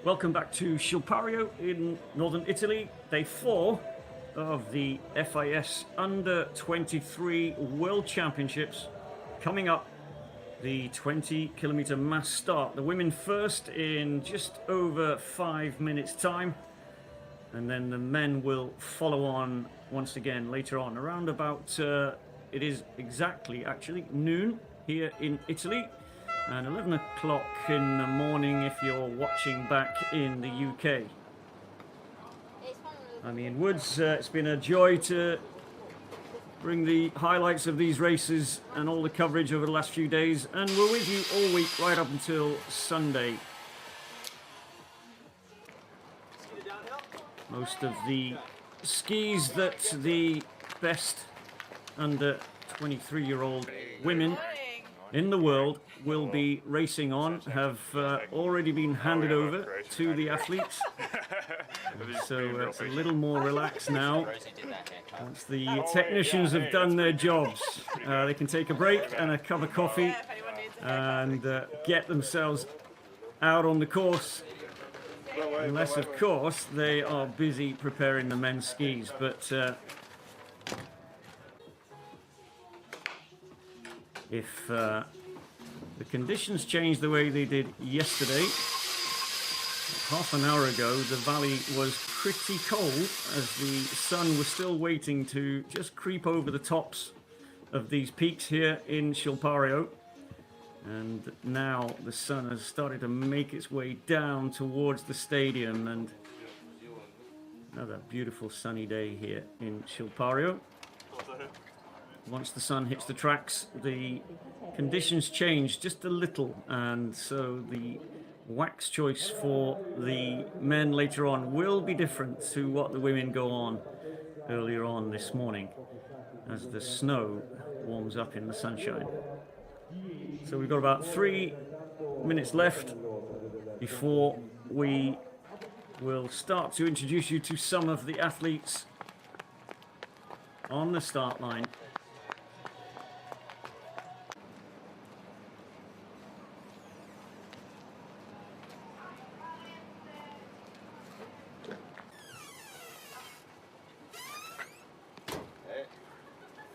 Welcome back to Schilpario in northern Italy, day 4 of the FIS Under-23 World Championships. Coming up, the 20-kilometer mass start. The women first in just over 5 minutes time, and then the men will follow on once again later on around about it is exactly actually noon here in Italy, and 11 o'clock in the morning if you're watching back in the UK. I'm Ian Woods. It's been a joy to bring the highlights of these races and all the coverage over the last few days, and we're with you all week right up until Sunday. Most of the skis that the best under 23-year-old women in the world will be racing on have already been handed over to the athletes. So it's a little more relaxed now. Once the technicians have done their jobs, they can take a break and a cup of coffee and get themselves out on the course. Unless, of course, they are busy preparing the men's skis. But if the conditions change the way they did yesterday, half an hour ago, the valley was pretty cold as the sun was still waiting to just creep over the tops of these peaks here in Schilpario. And now the sun has started to make its way down towards the stadium, and another beautiful sunny day here in Schilpario. Once the sun hits the tracks, the conditions change just a little, and so the wax choice for the men later on will be different to what the women go on earlier on this morning as the snow warms up in the sunshine. So we've got about 3 minutes left before we will start to introduce you to some of the athletes on the start line.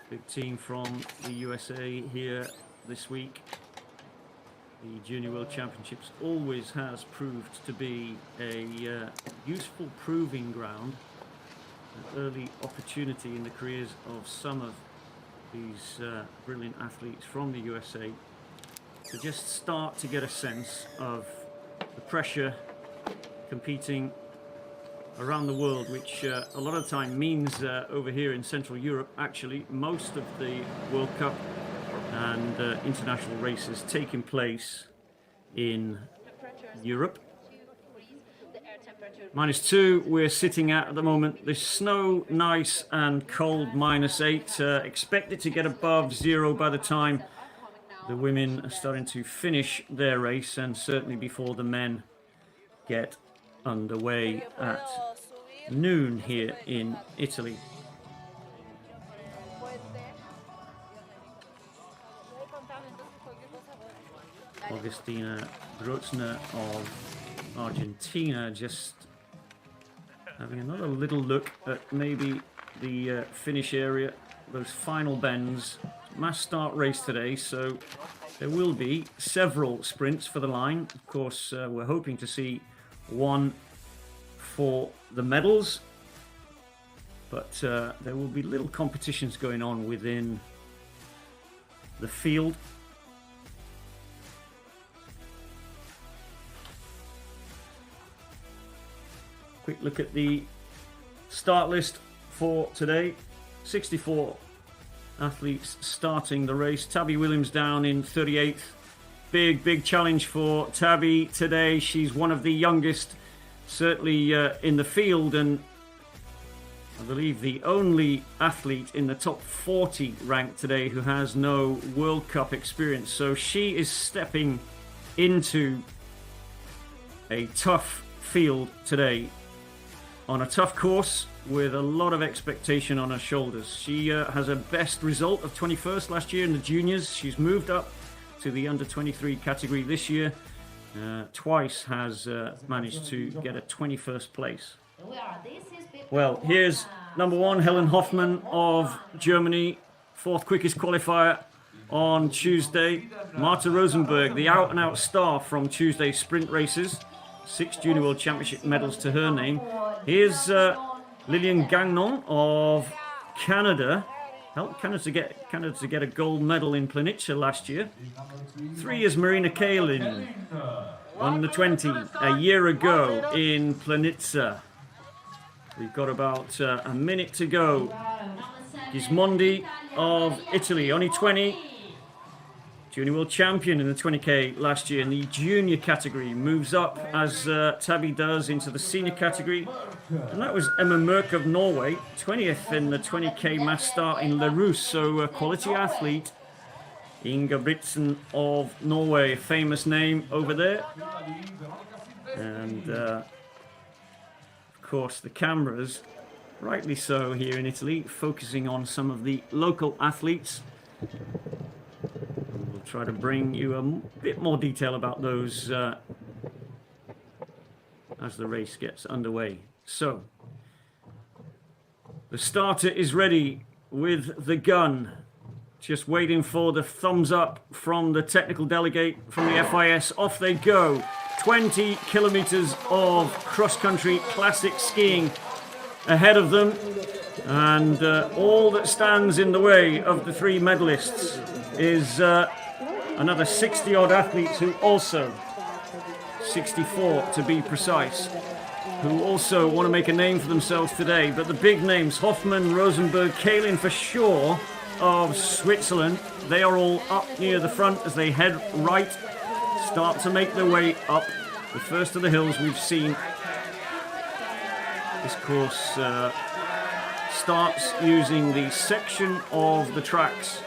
Big team from the USA here this week. The Junior World Championships always has proved to be a useful proving ground, an early opportunity in the careers of some of these brilliant athletes from the USA to just start to get a sense of the pressure competing around the world, which a lot of the time means over here in Central Europe, actually, most of the World Cup and international races taking place in Europe. -2 we're sitting at the moment. The snow nice and cold, -8. Expect it to get above 0 by the time the women are starting to finish their race, and certainly before the men get underway at noon here in Italy. Augustina Grozner of Argentina just having another little look at maybe the finish area, those final bends. Mass start race today, so there will be several sprints for the line. Of course, we're hoping to see one for the medals, but there will be little competitions going on within the field. Quick look at the start list for today. 64 athletes starting the race. Tabby Williams down in 38th. Big challenge for Tabby today. She's one of the youngest, certainly in the field, and I believe the only athlete in the top 40 ranked today who has no World Cup experience. So she is stepping into a tough field today on a tough course with a lot of expectation on her shoulders. She has a best result of 21st last year in the juniors. She's moved up to the under-23 category this year, twice has managed to get a 21st place. Well, here's number 1, Helen Hoffmann of Germany, 4th quickest qualifier on Tuesday. Marta Rosenberg, the out-and-out star from Tuesday's sprint races. 6 Junior World Championship medals to her name. Here's Lillian Gagnon of Canada. Helped Canada to get a gold medal in Planica last year. 3 is Marina Kalin, won the 20 a year ago in Planica. We've got about a minute to go. Gismondi of Italy, only 20. Junior World Champion in the 20k last year in the junior category. Moves up as Tabby does into the senior category. And that was Emma Merck of Norway, 20th in the 20k mass start in Lerus. So a quality athlete. Inga Britzen of Norway, a famous name over there. And of course the cameras, rightly so here in Italy, focusing on some of the local athletes. We'll try to bring you a bit more detail about those as the race gets underway. So, the starter is ready with the gun. Just waiting for the thumbs up from the technical delegate from the FIS. Off they go. 20 kilometers of cross-country classic skiing ahead of them. And all that stands in the way of the 3 medalists is another 60-odd athletes who also, 64 to be precise, who also want to make a name for themselves today. But the big names, Hoffmann, Rosenberg, Kalin for sure of Switzerland, they are all up near the front as they head right, start to make their way up the first of the hills we've seen. This course starts using the section of the tracks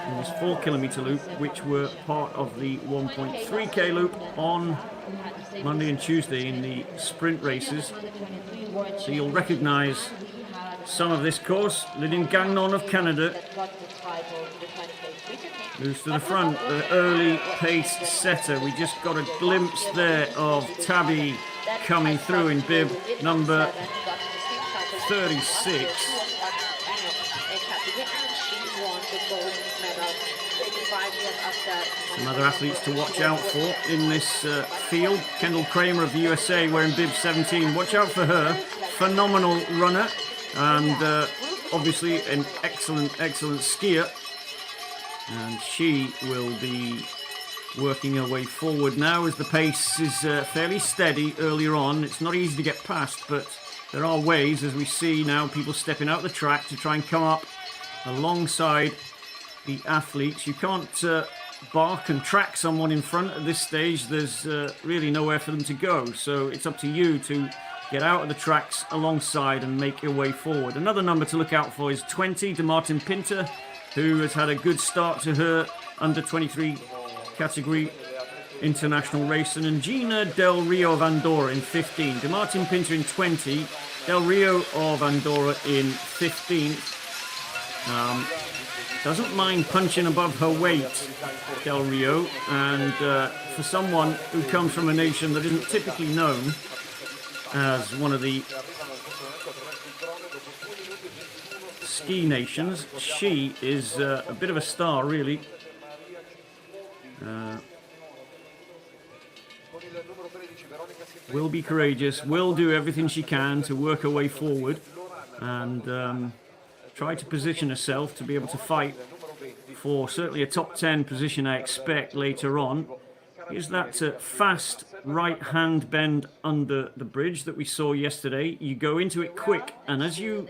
in this 4-kilometer loop, which were part of the 1.3k loop on Monday and Tuesday in the sprint races. So you'll recognize some of this course. Lillian Gagnon of Canada moves to the front, the early pace setter. We just got a glimpse there of Tabby coming through in bib number 36. Some other athletes to watch out for in this field. Kendall Kramer of the USA wearing bib 17. Watch out for her. Phenomenal runner and obviously an excellent skier. And she will be working her way forward now as the pace is fairly steady earlier on. It's not easy to get past, but there are ways, as we see now, people stepping out the track to try and come up alongside the athletes. You can't bark and track someone in front at this stage. There's really nowhere for them to go, so it's up to you to get out of the tracks alongside and make your way forward. Another number to look out for is 20, DeMartin Pinter, who has had a good start to her under 23 category international race, and Gina Del Rio of Andorra in 15. DeMartin Pinter in 20, Del Rio of Andorra in 15. Doesn't mind punching above her weight, Del Rio, and for someone who comes from a nation that isn't typically known as one of the ski nations, she is a bit of a star, really. Will be courageous, will do everything she can to work her way forward and try to position herself to be able to fight for certainly a top 10 position, I expect, later on. Here's that fast right-hand bend under the bridge that we saw yesterday. You go into it quick, and as you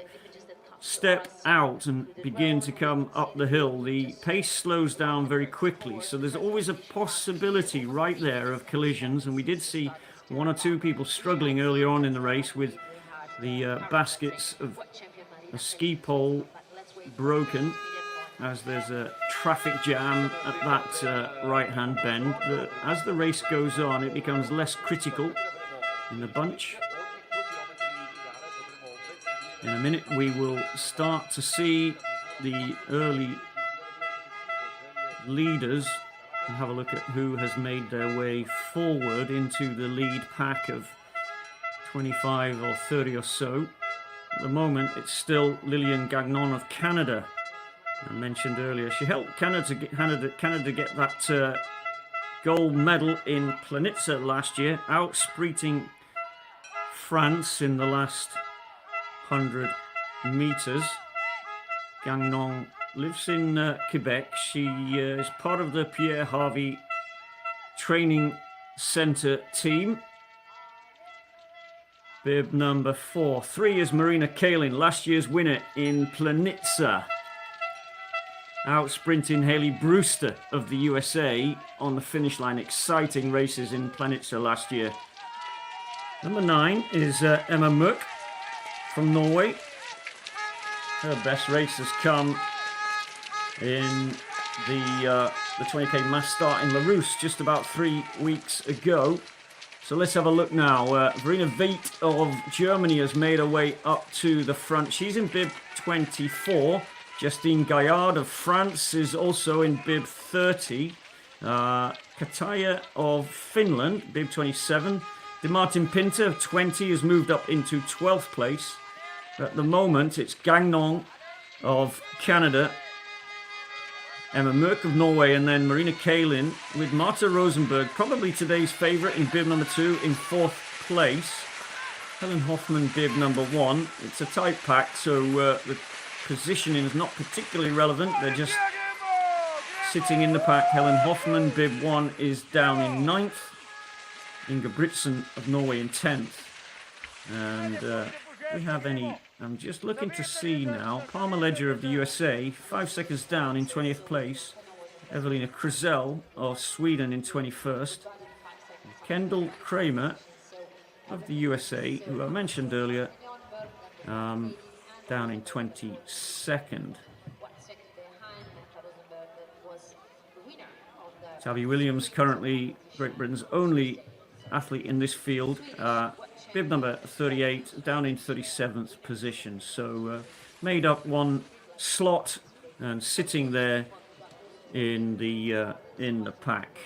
step out and begin to come up the hill, the pace slows down very quickly. So there's always a possibility right there of collisions, and we did see 1 or 2 people struggling earlier on in the race with the baskets of a ski pole broken, as there's a traffic jam at that right-hand bend. As the race goes on, it becomes less critical in the bunch. In a minute, we will start to see the early leaders and have a look at who has made their way forward into the lead pack of 25 or 30 or so. At the moment, it's still Lillian Gagnon of Canada. I mentioned earlier, she helped Canada get that gold medal in Planitza last year, outspreeting France in the last 100 meters. Gagnon lives in Quebec. She is part of the Pierre Harvey Training Center team. Bib number 4. 3 is Marina Kalin, last year's winner in Planitza. Out sprinting Haley Brewster of the USA on the finish line. Exciting races in Planitza last year. Number 9 is Emma Mørk from Norway. Her best race has come in the 20k mass start in La Rousse just about 3 weeks ago. So let's have a look now. Verena Veit of Germany has made her way up to the front. She's in bib 24. Justine Gaillard of France is also in bib 30. Kataya of Finland, bib 27. DeMartin Pinter of 20 has moved up into 12th place. At the moment, it's Gagnon of Canada, Emma Mørk of Norway, and then Marina Kalin with Marta Rosenberg, probably today's favourite, in bib number 2 in 4th place. Helen Hoffman, bib number 1. It's a tight pack, so the positioning is not particularly relevant. They're just sitting in the pack. Helen Hoffman, bib 1, is down in 9th. Inga Britsen of Norway in 10th. And we have any... I'm just looking to see now. Palmer Ledger of the USA, 5 seconds down in 20th place. Evelina Krusell of Sweden in 21st. Kendall Kramer of the USA, who I mentioned earlier, down in 22nd. Tavi Williams, currently Great Britain's only athlete in this field. Bib number 38, down in 37th position. So made up one slot and sitting there in the pack.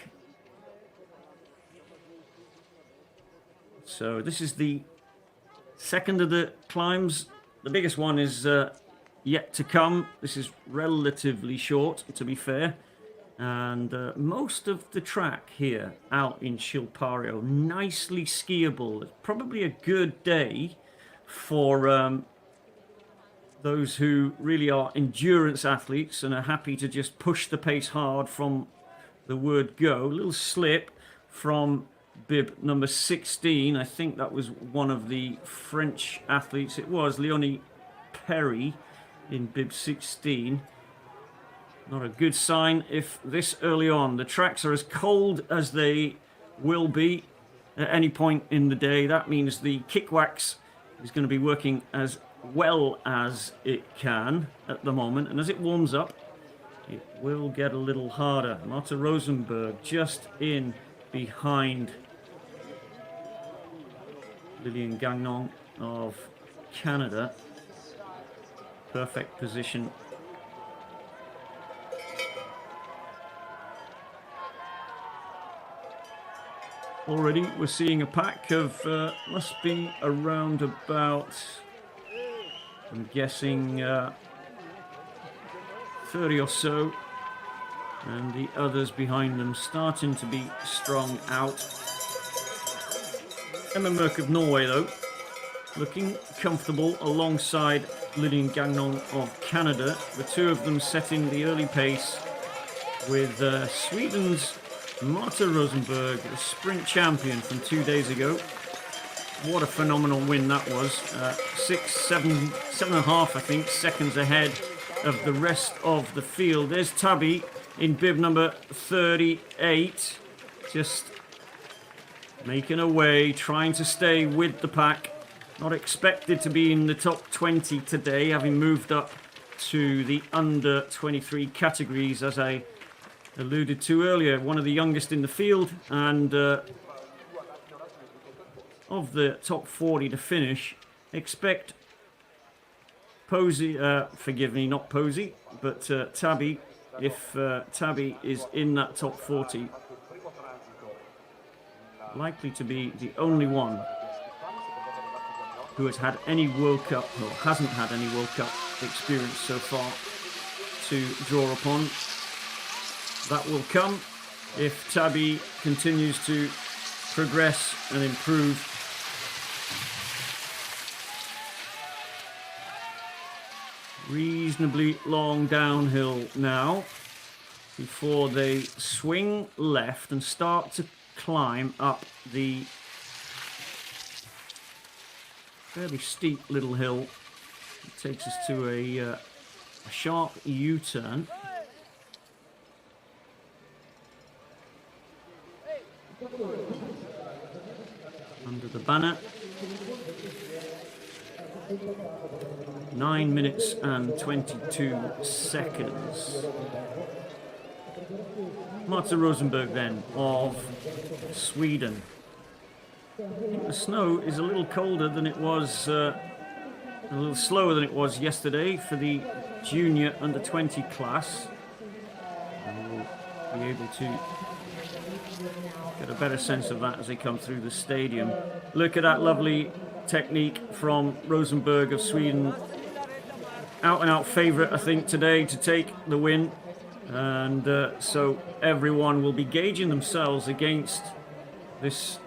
So this is the second of the climbs. The biggest one is yet to come. This is relatively short, to be fair. And most of the track here out in Schilpario, nicely skiable. It's probably a good day for those who really are endurance athletes and are happy to just push the pace hard from the word go. A little slip from bib number 16. I think that was one of the French athletes. It was Leonie Perry in bib 16. Not a good sign if this early on. The tracks are as cold as they will be at any point in the day. That means the kick wax is going to be working as well as it can at the moment. And as it warms up, it will get a little harder. Marta Rosenberg just in behind Lillian Gagnon of Canada. Perfect position. Already we're seeing a pack of, must be around about, I'm guessing 30 or so. And the others behind them starting to be strung out. Emma Mørk of Norway though, looking comfortable alongside Lillian Gagnon of Canada. The two of them setting the early pace with Sweden's Marta Rosenberg, the sprint champion from 2 days ago. What a phenomenal win that was. 7.5, I think, seconds ahead of the rest of the field. There's Tabby in bib number 38. Just making her way, trying to stay with the pack. Not expected to be in the top 20 today, having moved up to the under 23 categories, as I alluded to earlier. One of the youngest in the field, and of the top 40 to finish, expect Posey, forgive me, not Posey, but Tabby if Tabby is in that top 40. Likely to be the only one who has had any World Cup, or hasn't had any World Cup experience so far to draw upon. That will come if Tabby continues to progress and improve. Reasonably long downhill now before they swing left and start to climb up the fairly steep little hill. It takes us to a sharp U-turn. Under the banner. 9 minutes and 22 seconds. Marta Rosenberg then of Sweden. I think the snow is a little colder than it was, a little slower than it was yesterday for the junior under 20 class. And we'll be able to get a better sense of that as they come through the stadium. Look at that lovely technique from Rosenberg of Sweden. Out and out favourite, I think, today to take the win. And so everyone will be gauging themselves against this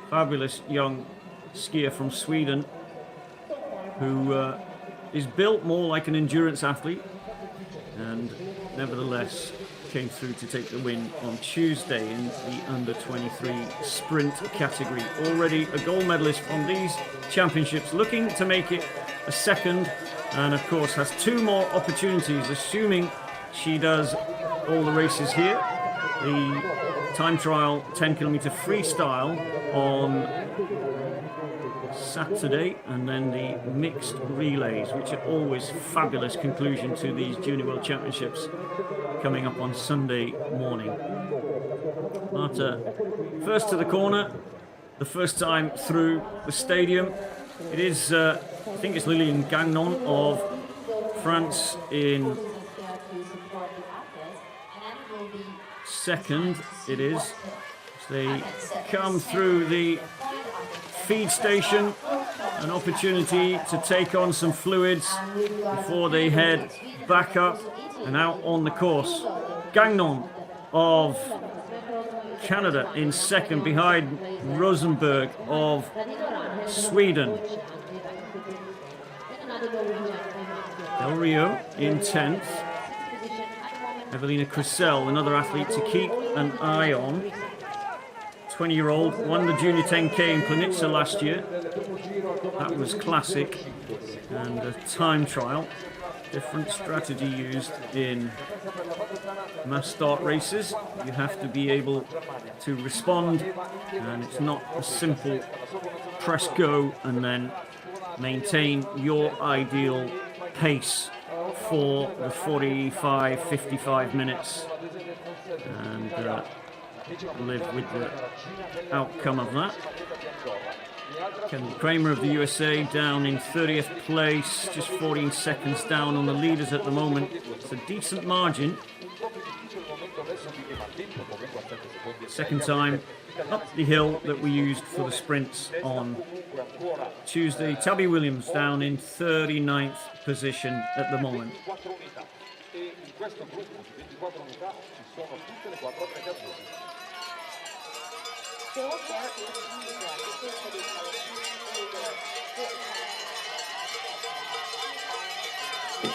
fabulous young skier from Sweden who is built more like an endurance athlete and nevertheless came through to take the win on Tuesday in the under 23 sprint category. Already a gold medalist from these championships, looking to make it a second, and of course has 2 more opportunities assuming she does all the races here. The time trial 10km freestyle on Saturday, and then the mixed relays, which are always fabulous conclusion to these Junior World Championships, coming up on Sunday morning. Marta first to the corner, the first time through the stadium. It is, I think it's Lilian Gagnon of France in second. It is. So they come through the feed station, an opportunity to take on some fluids before they head back up and out on the course. Gagnon of Canada in second, behind Rosenberg of Sweden. Del Rio in 10th. Evelina Crisell, another athlete to keep an eye on. 20-year-old, won the Junior 10K in Planitza last year. That was classic. And a time trial. Different strategy used in mass start races. You have to be able to respond, and it's not a simple press go and then maintain your ideal pace for the 45-55 minutes and live with the outcome of that. Kendall Kramer of the USA down in 30th place, just 14 seconds down on the leaders at the moment. It's a decent margin. Second time up the hill that we used for the sprints on Tuesday. Tabby Williams down in 39th position at the moment.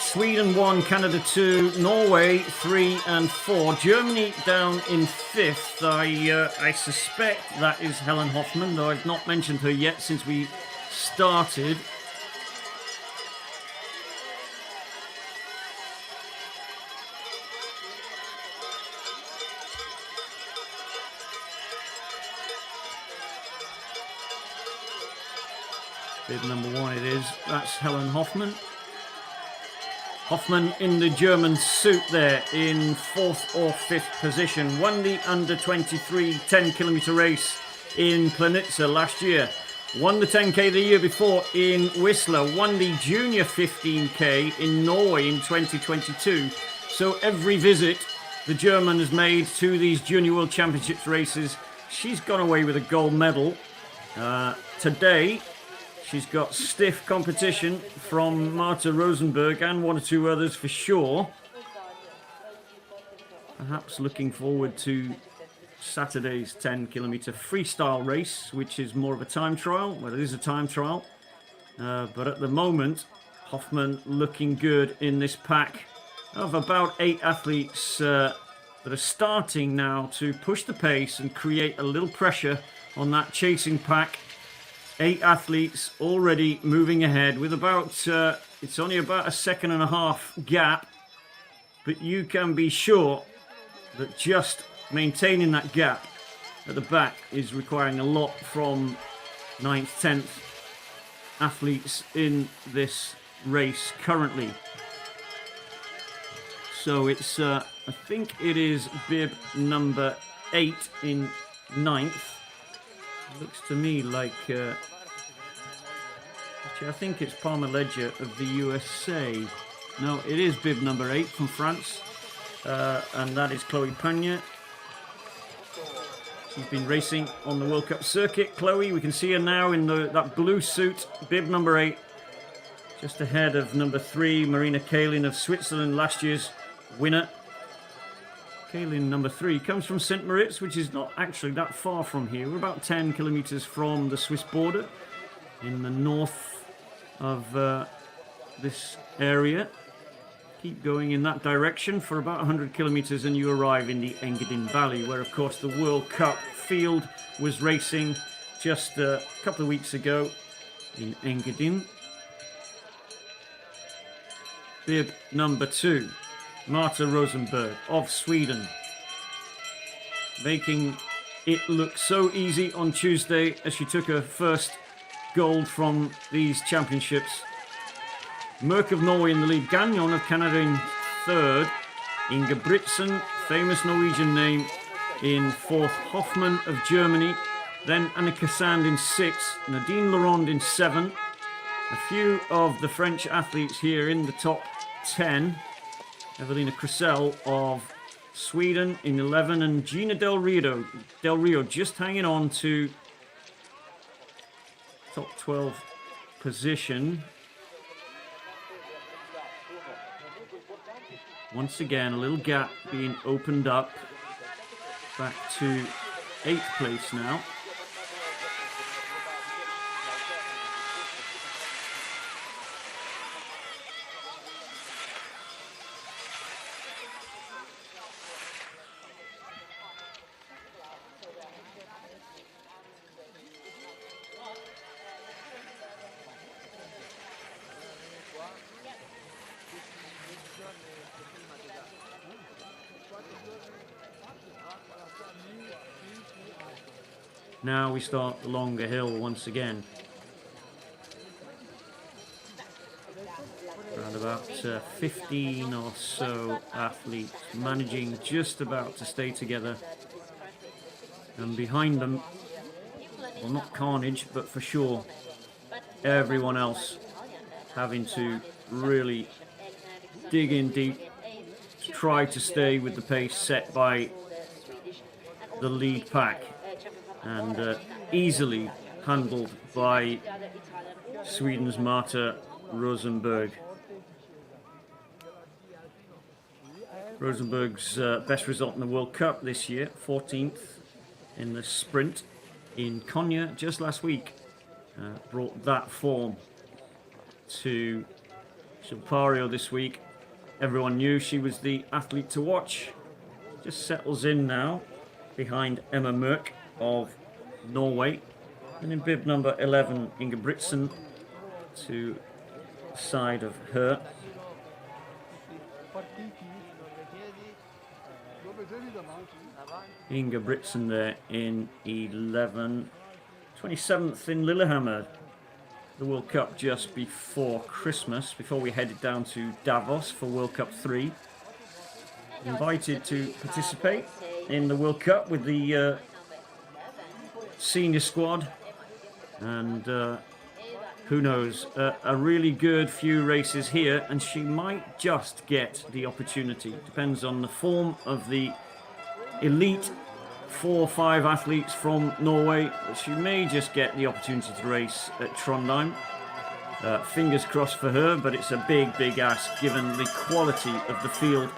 Sweden 1, Canada 2, Norway 3 and 4. Germany down in 5th. I suspect that is Helen Hoffman, though I've not mentioned her yet since we started. Bid number 1 it is. That's Helen Hoffman. Hoffman in the German suit there in 4th or 5th position. Won the under 23 10km race in Planitza last year. Won the 10k the year before in Whistler. Won the junior 15k in Norway in 2022. So every visit the German has made to these Junior World Championships races, she's gone away with a gold medal. Today, she's got stiff competition from Marta Rosenberg and one or two others for sure. Perhaps looking forward to Saturday's 10-kilometer freestyle race, which is more of a time trial. Well, it is a time trial. But at the moment, Hoffman looking good in this pack of about 8 athletes that are starting now to push the pace and create a little pressure on that chasing pack. 8 athletes already moving ahead with about, it's only about a second and a half gap. But you can be sure that just maintaining that gap at the back is requiring a lot from 9th, 10th athletes in this race currently. So it's, I think it is bib number 8 in 9th. Looks to me like, actually I think it's Palmer Ledger of the USA. No, it is bib number 8 from France. And that is Chloe Pagna. She's been racing on the World Cup circuit. Chloe, we can see her now in that blue suit, bib number 8. Just ahead of number 3, Marina Kalin of Switzerland, last year's winner. Kalin, number 3, comes from St. Moritz, which is not actually that far from here. We're about 10 kilometers from the Swiss border in the north of this area. Keep going in that direction for about 100 kilometers and you arrive in the Engadin Valley, where of course the World Cup field was racing just a couple of weeks ago in Engadin. Bib number 2, Marta Rosenberg of Sweden, making it look so easy on Tuesday as she took her first gold from these championships. Merck of Norway in the lead, Gagnon of Canada in 3rd, Ingebrigtsen, famous Norwegian name, in 4th, Hoffman of Germany, then Annika Sand in 6th, Nadine Laurent in 7th. A few of the French athletes here in the top 10. Evelina Cressel of Sweden in 11, and Gina Del Rio just hanging on to top 12 position. Once again, a little gap being opened up. Back to 8th place now. Now we start the longer hill once again. Around about 15 or so athletes managing just about to stay together. And behind them, well, not carnage, but for sure, everyone else having to really dig in deep to try to stay with the pace set by the lead pack. And easily handled by Sweden's Marta Rosenberg. Rosenberg's best result in the World Cup this year, 14th in the sprint in Konya just last week. Brought that form to Schilpario this week. Everyone knew she was the athlete to watch. Just settles in now behind Emma Merck of Norway, and in bib number 11, Ingebrigtsen to the side of her. Ingebrigtsen there in 11, 27th in Lillehammer, the World Cup just before Christmas, before we headed down to Davos for World Cup 3. Invited to participate in the World Cup with the senior squad, and who knows, a really good few races here, and she might just get the opportunity. Depends on the form of the elite 4 or 5 athletes from Norway. She may just get the opportunity to race at Trondheim. Fingers crossed for her, but it's a big ask given the quality of the field.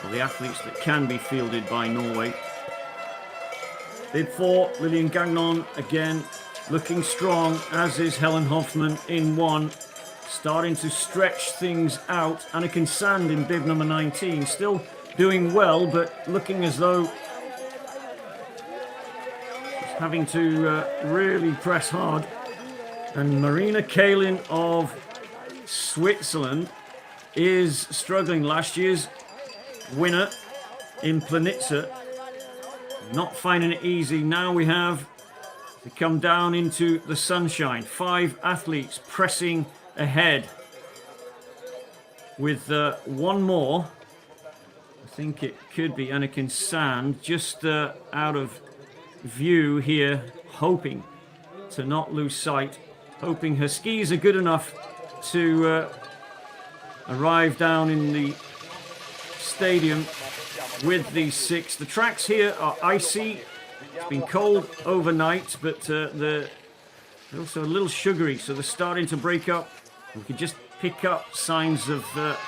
The athletes that can be fielded by Norway. Bib 4, Lillian Gagnon again looking strong, as is Helen Hoffman in 1. Starting to stretch things out. Anniken Sand in bib number 19, still doing well, but looking as though she's having to really press hard. And Marina Kalin of Switzerland is struggling. Last year's winner in Planitza, not finding it easy. Now we have to come down into the sunshine. 5 athletes pressing ahead with one more. I think it could be Anniken Sand, just out of view here, hoping to not lose sight, hoping her skis are good enough to arrive down in the stadium with these 6. The tracks here are icy. It's been cold overnight, but they're also a little sugary, so they're starting to break up. We can just pick up signs of that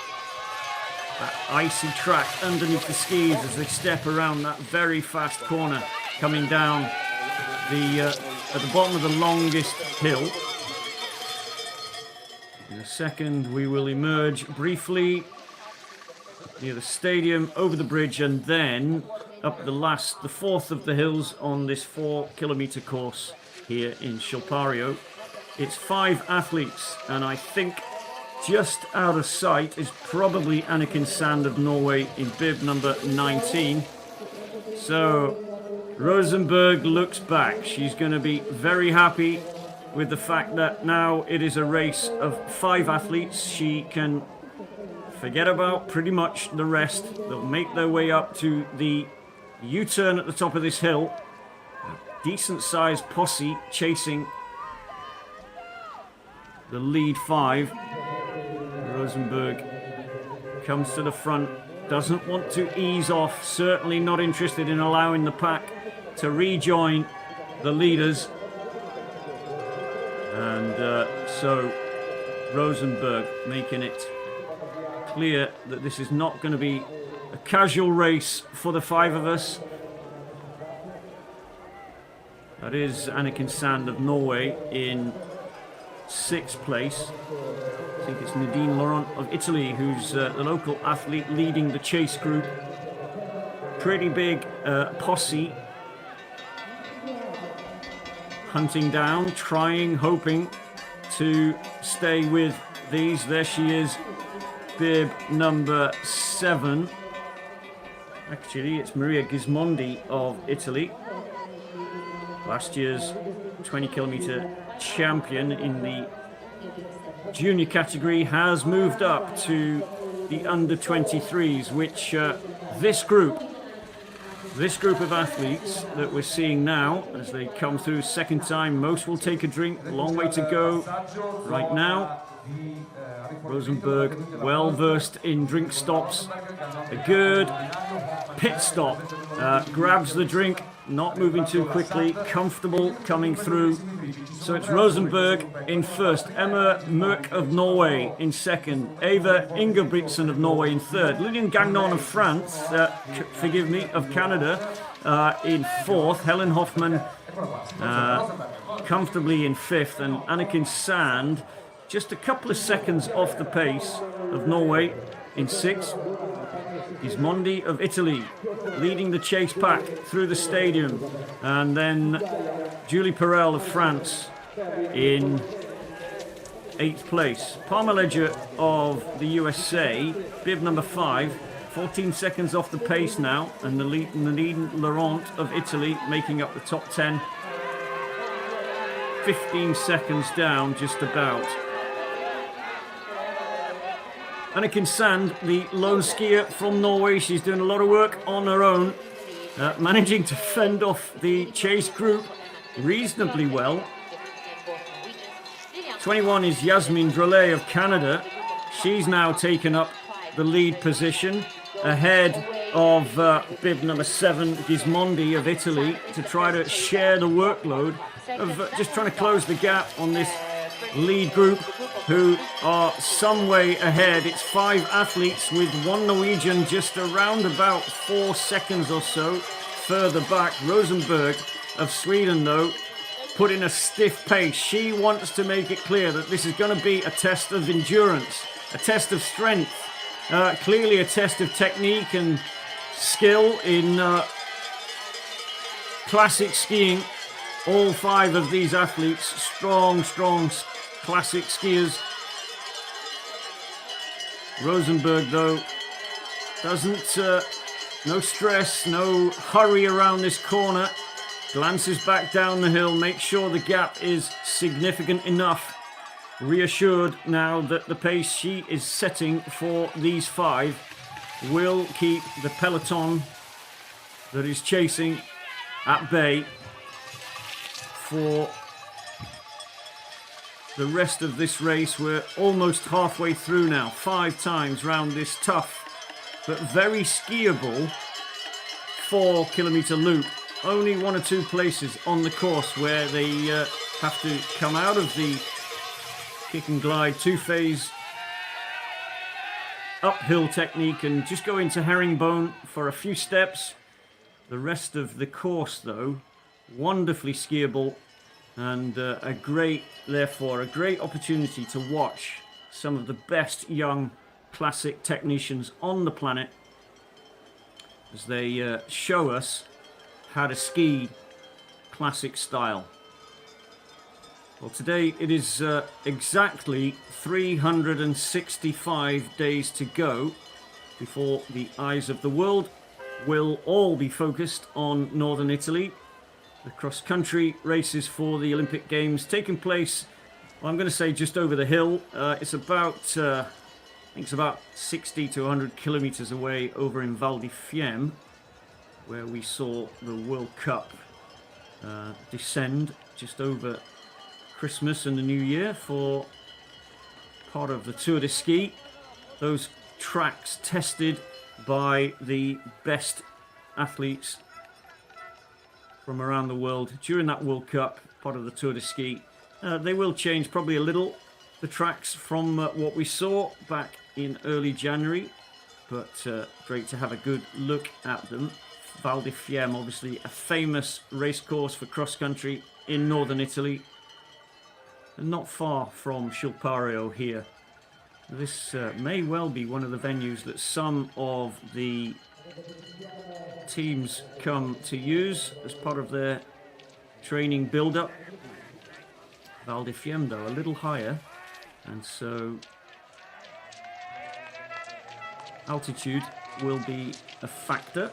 icy track underneath the skis as they step around that very fast corner coming down at the bottom of the longest hill. In a second we will emerge briefly near the stadium, over the bridge, and then up the 4th of the hills on this 4-kilometer course here in Schilpario. It's 5 athletes, and I think just out of sight is probably Anniken Sand of Norway in bib number 19. So Rosenberg looks back. She's going to be very happy with the fact that now it is a race of 5 athletes. She can forget about pretty much the rest. They'll make their way up to the U-turn at the top of this hill. A decent-sized posse chasing the lead 5. Rosenberg comes to the front, doesn't want to ease off, certainly not interested in allowing the pack to rejoin the leaders. And so Rosenberg making it clear that this is not going to be a casual race for the 5 of us. That is Anniken Sand of Norway in 6th place. I think it's Nadine Laurent of Italy who's the local athlete leading the chase group. Pretty big posse hunting down, trying, hoping to stay with these. There she is, bib number 7. Actually, it's Maria Gismondi of Italy, last year's 20-kilometer champion in the junior category, has moved up to the under-23s, which this group of athletes that we're seeing now as they come through second time, most will take a drink, a long way to go right now. Rosenberg, well versed in drink stops, a good pit stop, grabs the drink, not moving too quickly, comfortable coming through. So it's Rosenberg in first, Emma Mørk of Norway in second, Eva Ingebrigtsen of Norway in third, Lillian Gagnon of France, of Canada in fourth, Helen Hoffman comfortably in fifth, and Anniken Sand just a couple of seconds off the pace of Norway in sixth. Gismondi of Italy leading the chase pack through the stadium, and then Julie Perel of France in 8th place. Palmer Ledger of the USA, bib number 5, 14 seconds off the pace now, and Nadine Laurent of Italy making up the top 10, 15 seconds down just about. Anniken Sand, the lone skier from Norway, she's doing a lot of work on her own, managing to fend off the chase group reasonably well. 21 is Yasmin Drolet of Canada. She's now taken up the lead position ahead of bib number 7, Gismondi of Italy, to try to share the workload of just trying to close the gap on this lead group, who are some way ahead. It's 5 athletes with 1 Norwegian just around about 4 seconds or so further back. Rosenberg of Sweden, though, put in a stiff pace. She wants to make it clear that this is going to be a test of endurance, a test of strength, clearly a test of technique and skill in classic skiing. All 5 of these athletes, strong classic skiers. Rosenberg, though, doesn't, no stress, no hurry around this corner. Glances back down the hill, makes sure the gap is significant enough. Reassured now that the pace she is setting for these 5 will keep the peloton that is chasing at bay for the rest of this race. We're almost halfway through now, 5 times round this tough but very skiable 4-kilometer loop. Only 1 or 2 places on the course where they have to come out of the kick and glide 2-phase uphill technique and just go into herringbone for a few steps. The rest of the course, though, wonderfully skiable, and therefore a great opportunity to watch some of the best young classic technicians on the planet as they show us how to ski classic style. Well, today it is exactly 365 days to go before the eyes of the world will all be focused on northern Italy. The cross-country races for the Olympic Games taking place, well, I'm going to say just over the hill. It's about, I think it's about 60 to 100 kilometers away over in Val di Fiemme, where we saw the World Cup descend just over Christmas and the New Year for part of the Tour de Ski. Those tracks tested by the best athletes from around the world during that World Cup, part of the Tour de Ski. They will change probably a little, the tracks from what we saw back in early January, but great to have a good look at them. Val di Fiemme, obviously a famous race course for cross-country in northern Italy, and not far from Schilpario here. This may well be one of the venues that some of the teams come to use as part of their training build-up. Val di Fiemme, though, a little higher, and so altitude will be a factor.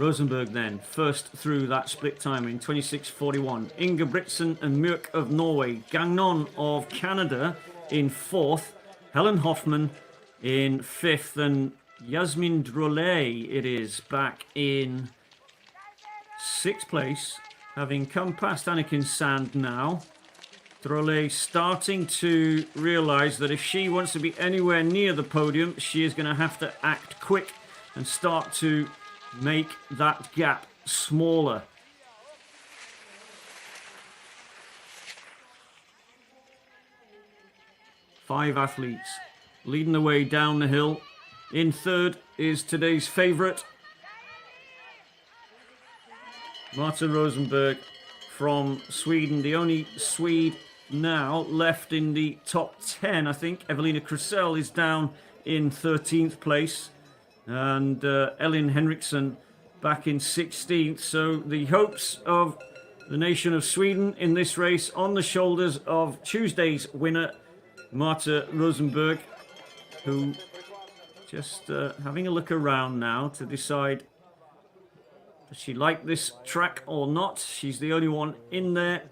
Rosenberg then, first through that split time in 26:41. Ingebrigtsen and Mørk of Norway. Gagnon of Canada in 4th. Helen Hoffman in 5th. And Yasmin Drolet, it is, back in 6th place, having come past Anniken Sand now. Drolet starting to realise that if she wants to be anywhere near the podium, she is going to have to act quick and start to make that gap smaller. Five athletes leading the way down the hill. In 3rd is today's favourite, Marta Rosenberg from Sweden, the only Swede now left in the top 10, I think. Evelina Krusell is down in 13th place. And Elin Henriksson back in 16th. So the hopes of the nation of Sweden in this race on the shoulders of Tuesday's winner, Marta Rosenberg, who just having a look around now to decide does she like this track or not. She's the only one in there.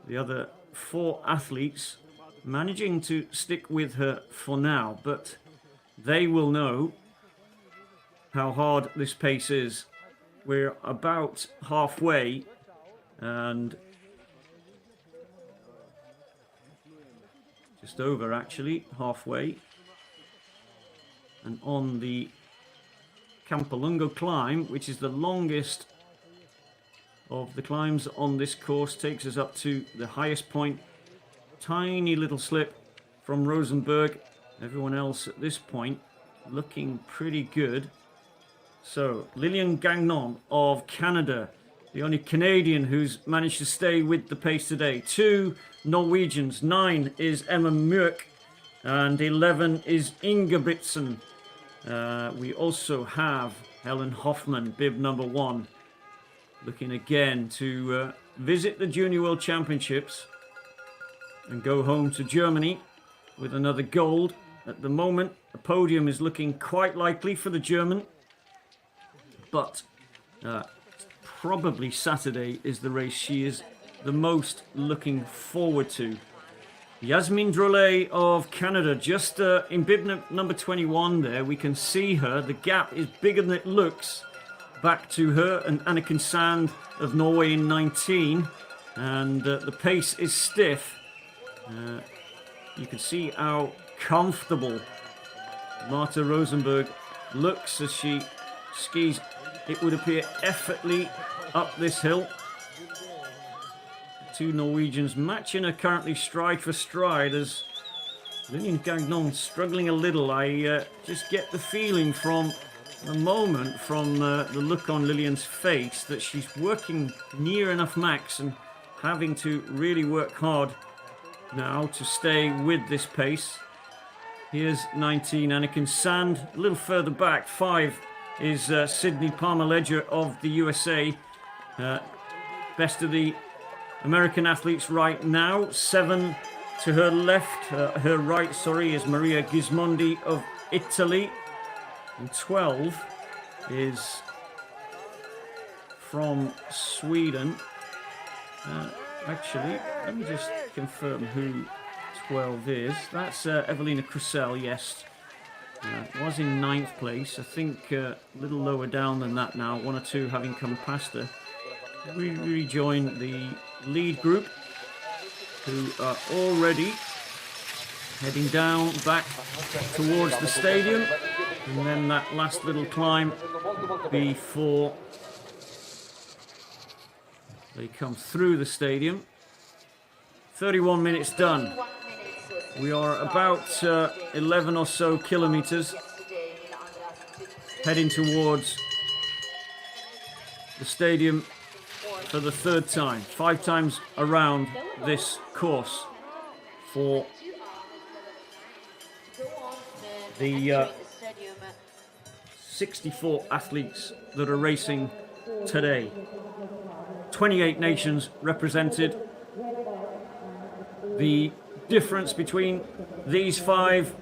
The other 4 athletes managing to stick with her for now, but they will know how hard this pace is we're about halfway, and just over actually, halfway. And on the Campolungo climb, which is the longest of the climbs on this course, takes us up to the highest point. Tiny little slip from Rosenberg. Everyone else at this point looking pretty good. So Lillian Gagnon of Canada, the only Canadian who's managed to stay with the pace today. 2 Norwegians, 9 is Emma Mørk, and 11 is Ingebrigtsen. We also have Helen Hoffman, bib number 1, looking again to visit the Junior World Championships and go home to Germany with another gold. At the moment, a podium is looking quite likely for the German, but probably Saturday is the race she is the most looking forward to. Yasmin Drolet of Canada, just in bib number 21 there, we can see her. The gap is bigger than it looks back to her and Anniken Sand of Norway in 19, and the pace is stiff. You can see how comfortable Marta Rosenberg looks as she skis, it would appear, effortlessly up this hill. 2 Norwegians matching her currently stride for stride, as Lillian Gagnon struggling a little. I just get the feeling from the moment, from the look on Lillian's face, that she's working near enough max and having to really work hard now to stay with this pace. Here's 19, Anniken Sand. A little further back, 5 is Sydney Palmer-Ledger of the USA. Best of the American athletes right now. 7 to her left, her right, sorry, is Maria Gismondi of Italy. And 12 is from Sweden. Actually, let me just confirm who 12 is. That's Evelina Crusell, yes. Was in 9th place. I think a little lower down than that now, 1 or 2 having come past her. We rejoin the lead group, who are already heading down back towards the stadium, and then that last little climb before they come through the stadium. 31 minutes done. We are about 11 or so kilometers heading towards the stadium for the 3rd time. 5 times around this course for the 64 athletes that are racing today. 28 nations represented. The difference between these 5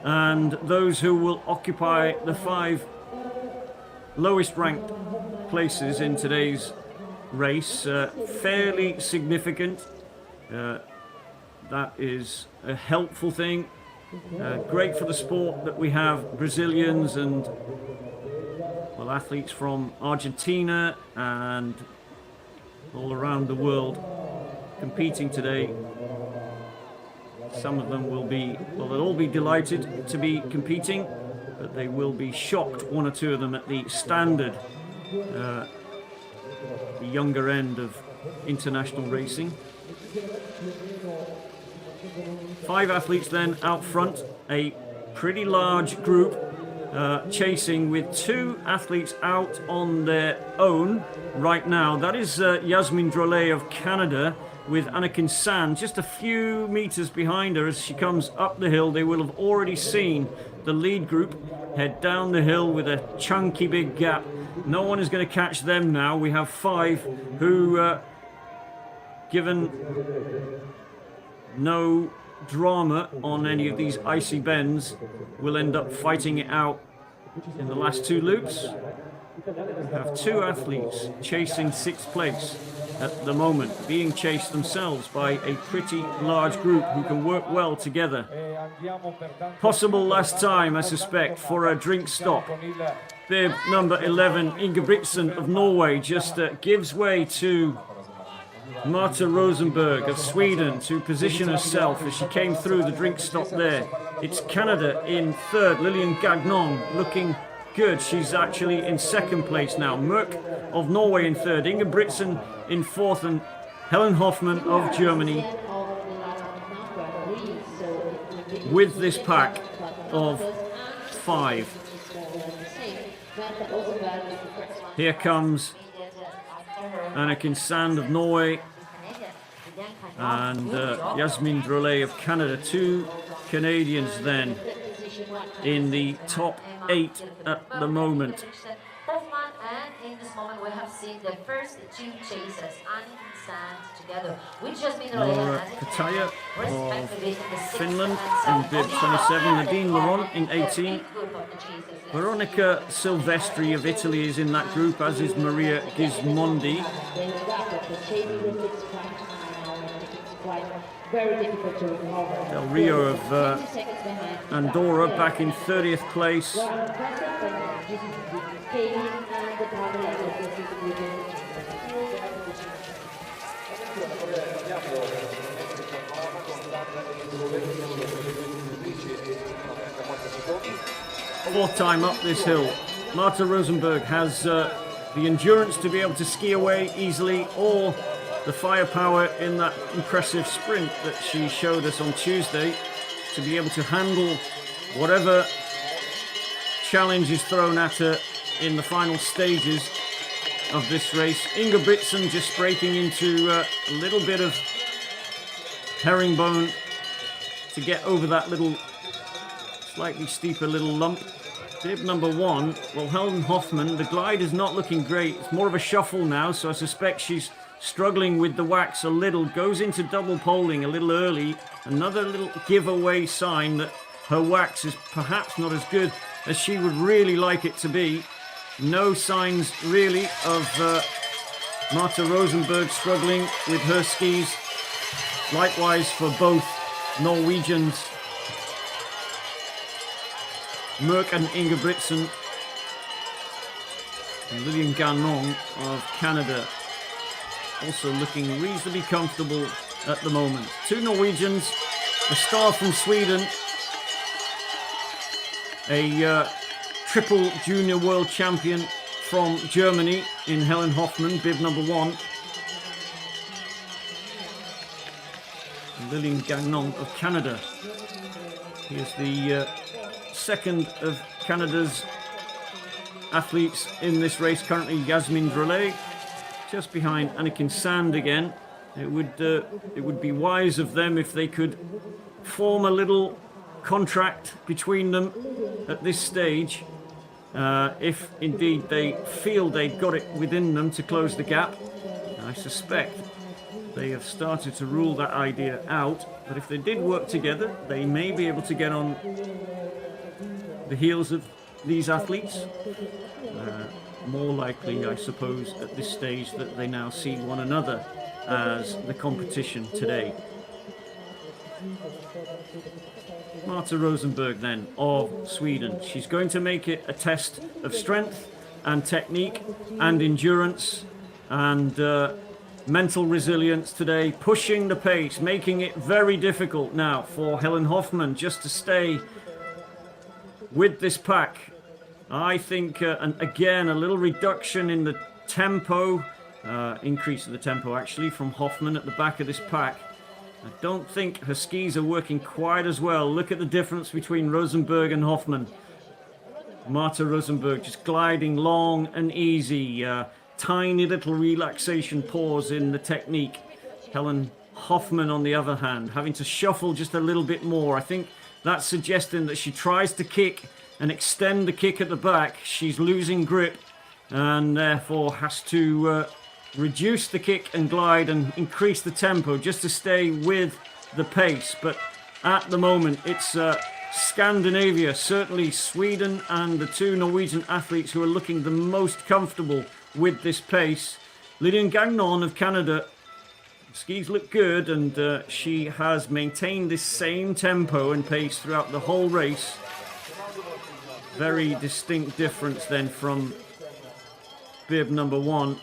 and those who will occupy the 5 lowest ranked places in today's race, fairly significant. That is a helpful thing. Great for the sport that we have Brazilians and, well, athletes from Argentina and all around the world competing today. Some of them will be, well, they'll all be delighted to be competing, but they will be shocked, 1 or 2 of them, at the standard, the younger end of international racing. 5 athletes then out front, a pretty large group chasing, with 2 athletes out on their own right now. That is Yasmin Drolet of Canada, with Anniken Sand just a few meters behind her as she comes up the hill. They will have already seen the lead group head down the hill with a chunky big gap. No one is going to catch them now. We have 5 who, given no drama on any of these icy bends, will end up fighting it out in the last 2 loops. We have 2 athletes chasing 6th place. at the moment, being chased themselves by a pretty large group who can work well together. Possible last time, I suspect, for a drink stop. Bib number 11, Ingebrigtsen of Norway, just gives way to Marta Rosenberg of Sweden to position herself as she came through the drink stop there. It's Canada in third, Lillian Gagnon looking good. She's actually in second place now. Merck of Norway in third, Ingebrigtsen in fourth, and Helen Hoffmann of Germany with this pack of 5. Here comes Anniken Sand of Norway and Yasmin Drolet of Canada. 2 Canadians then in the top 8 at the moment. And in this moment we have seen the first 2 chasers, Anniken Sand together with Yasmin Laura Kataja of Finland in bib 27, Nadine Laurent in 18. Veronica Silvestri of Italy is in that group, as is Maria Gismondi. Del Rio of Andorra back in 30th place. Fourth time up this hill. Marta Rosenberg has the endurance to be able to ski away easily, or the firepower in that impressive sprint that she showed us on Tuesday to be able to handle whatever challenge is thrown at her in the final stages of this race. Ingebrigtsen just breaking into a little bit of herringbone to get over that little slightly steeper little lump. Bib number 1, well, Helen Hoffmann, the glide is not looking great. It's more of a shuffle now, so I suspect she's struggling with the wax a little. Goes into double poling a little early. Another little giveaway sign that her wax is perhaps not as good as she would really like it to be. No signs really of Marta Rosenberg struggling with her skis. Likewise for both Norwegians, Merck and Ingebrigtsen, and Lillian Gagnon of Canada also looking reasonably comfortable at the moment. 2 Norwegians, a star from Sweden, a triple junior world champion from Germany in Helen Hoffmann, bib number 1. And Lillian Gagnon of Canada. Here's the second of Canada's athletes in this race currently, Yasmin Drolet, just behind Anniken Sand again. It would be wise of them if they could form a little contract between them at this stage, if indeed they feel they've got it within them to close the gap. I suspect they have started to rule that idea out, but if they did work together, they may be able to get on the heels of these athletes. More likely, I suppose, at this stage that they now see one another as the competition today. Marta Rosenberg then of Sweden. She's going to make it a test of strength and technique and endurance and mental resilience today, pushing the pace, making it very difficult now for Helen Hoffmann just to stay with this pack. I think, and again, a little reduction in the tempo, increase of the tempo actually from Hoffmann at the back of this pack. I don't think her skis are working quite as well. Look at the difference between Rosenberg and Hoffmann. Marta Rosenberg just gliding long and easy, tiny little relaxation pause in the technique. Helen Hoffmann, on the other hand, having to shuffle just a little bit more. I think that's suggesting that she tries to kick and extend the kick at the back. She's losing grip and therefore has to reduce the kick and glide and increase the tempo just to stay with the pace. But at the moment, it's Scandinavia, certainly Sweden and the 2 Norwegian athletes who are looking the most comfortable with this pace. Lydian Gagnon of Canada, skis look good, and she has maintained this same tempo and pace throughout the whole race. Very distinct difference then from bib number 1,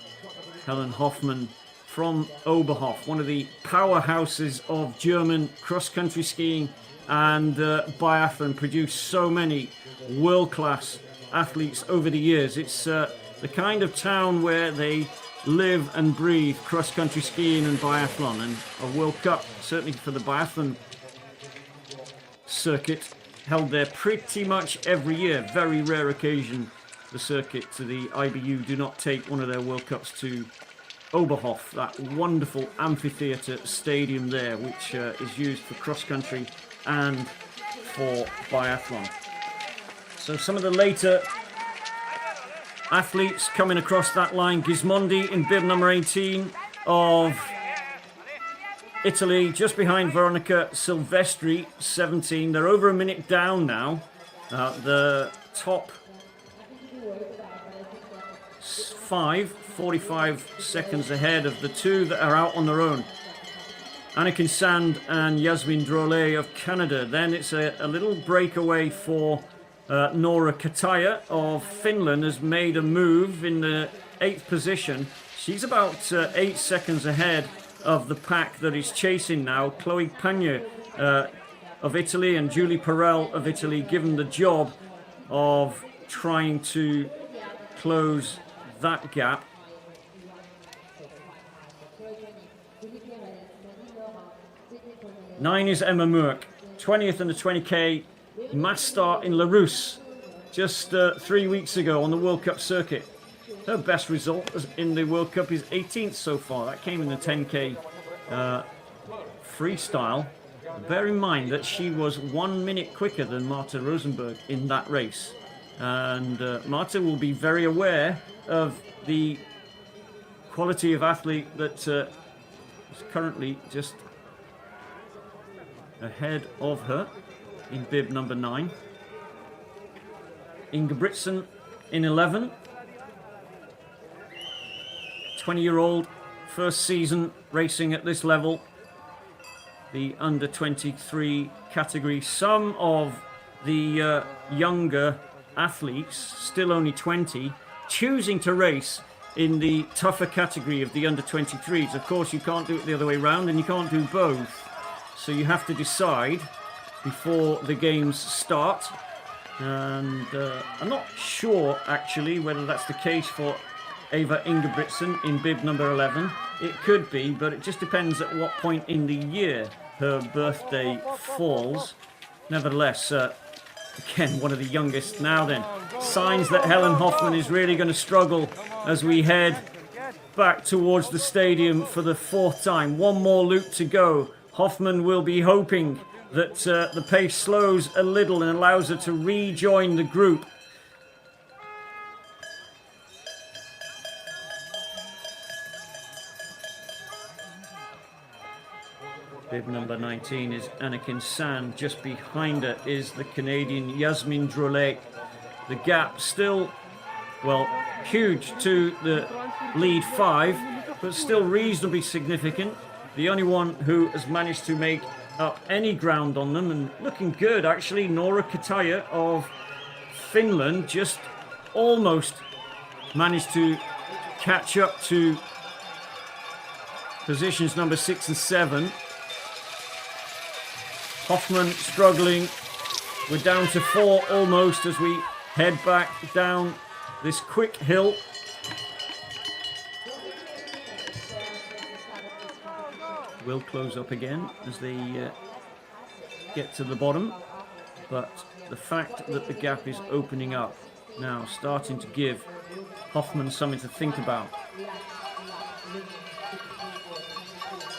Helen Hoffmann from Oberhof, one of the powerhouses of German cross-country skiing and biathlon, produced so many world-class athletes over the years. It's the kind of town where they live and breathe cross-country skiing and biathlon, and a World Cup, certainly for the biathlon circuit, held there pretty much every year. Very rare occasion the circuit to the IBU do not take one of their World Cups to Oberhof, that wonderful amphitheatre stadium there, which is used for cross-country and for biathlon. So some of the later athletes coming across that line: Gismondi in bib number 18 of Italy, just behind Veronica Silvestri, 17. They're over a minute down now. The top 5, 45 seconds ahead of the two that are out on their own, Anniken Sand and Yasmin Drolet of Canada. Then it's a little breakaway for Nora Kataya of Finland, has made a move in the 8th position. She's about 8 seconds ahead of the pack that is chasing now. Chloe Pagne of Italy and Julie Perel of Italy given the job of trying to close that gap. Nine is Emma Murk, 20th in the 20k, mass start in La Rousse just 3 weeks ago on the World Cup circuit. Her best result in the World Cup is 18th so far. That came in the 10k freestyle. Bear in mind that she was 1 minute quicker than Marta Rosenberg in that race. And Marta will be very aware of the quality of athlete that is currently just ahead of her in bib number 9. Ingebrigtsen in 11. 20-year-old, first season racing at this level. The under 23 category. Some of the younger athletes, still only 20, choosing to race in the tougher category of the under 23s. Of course, you can't do it the other way around, and you can't do both. So you have to decide before the games start. And I'm not sure, actually, whether that's the case for Eva Ingebrigtsen in bib number 11. It could be, but it just depends at what point in the year her birthday falls. Nevertheless, again, one of the youngest. Now then, signs that Helen Hoffmann is really going to struggle as we head back towards the stadium for the 4th time. One more loop to go. Hoffmann will be hoping that the pace slows a little and allows her to rejoin the group. Bib number 19 is Anniken Sand. Just behind her is the Canadian Yasmin Drolet. The gap still, well, huge to the lead 5, but still reasonably significant. The only one who has managed to make up any ground on them, and looking good actually, Nora Kataya of Finland, just almost managed to catch up to positions number 6 and 7. Hoffmann struggling. We're down to 4 almost as we head back down this quick hill. Will close up again as they get to the bottom, but the fact that the gap is opening up now, starting to give Hoffmann something to think about.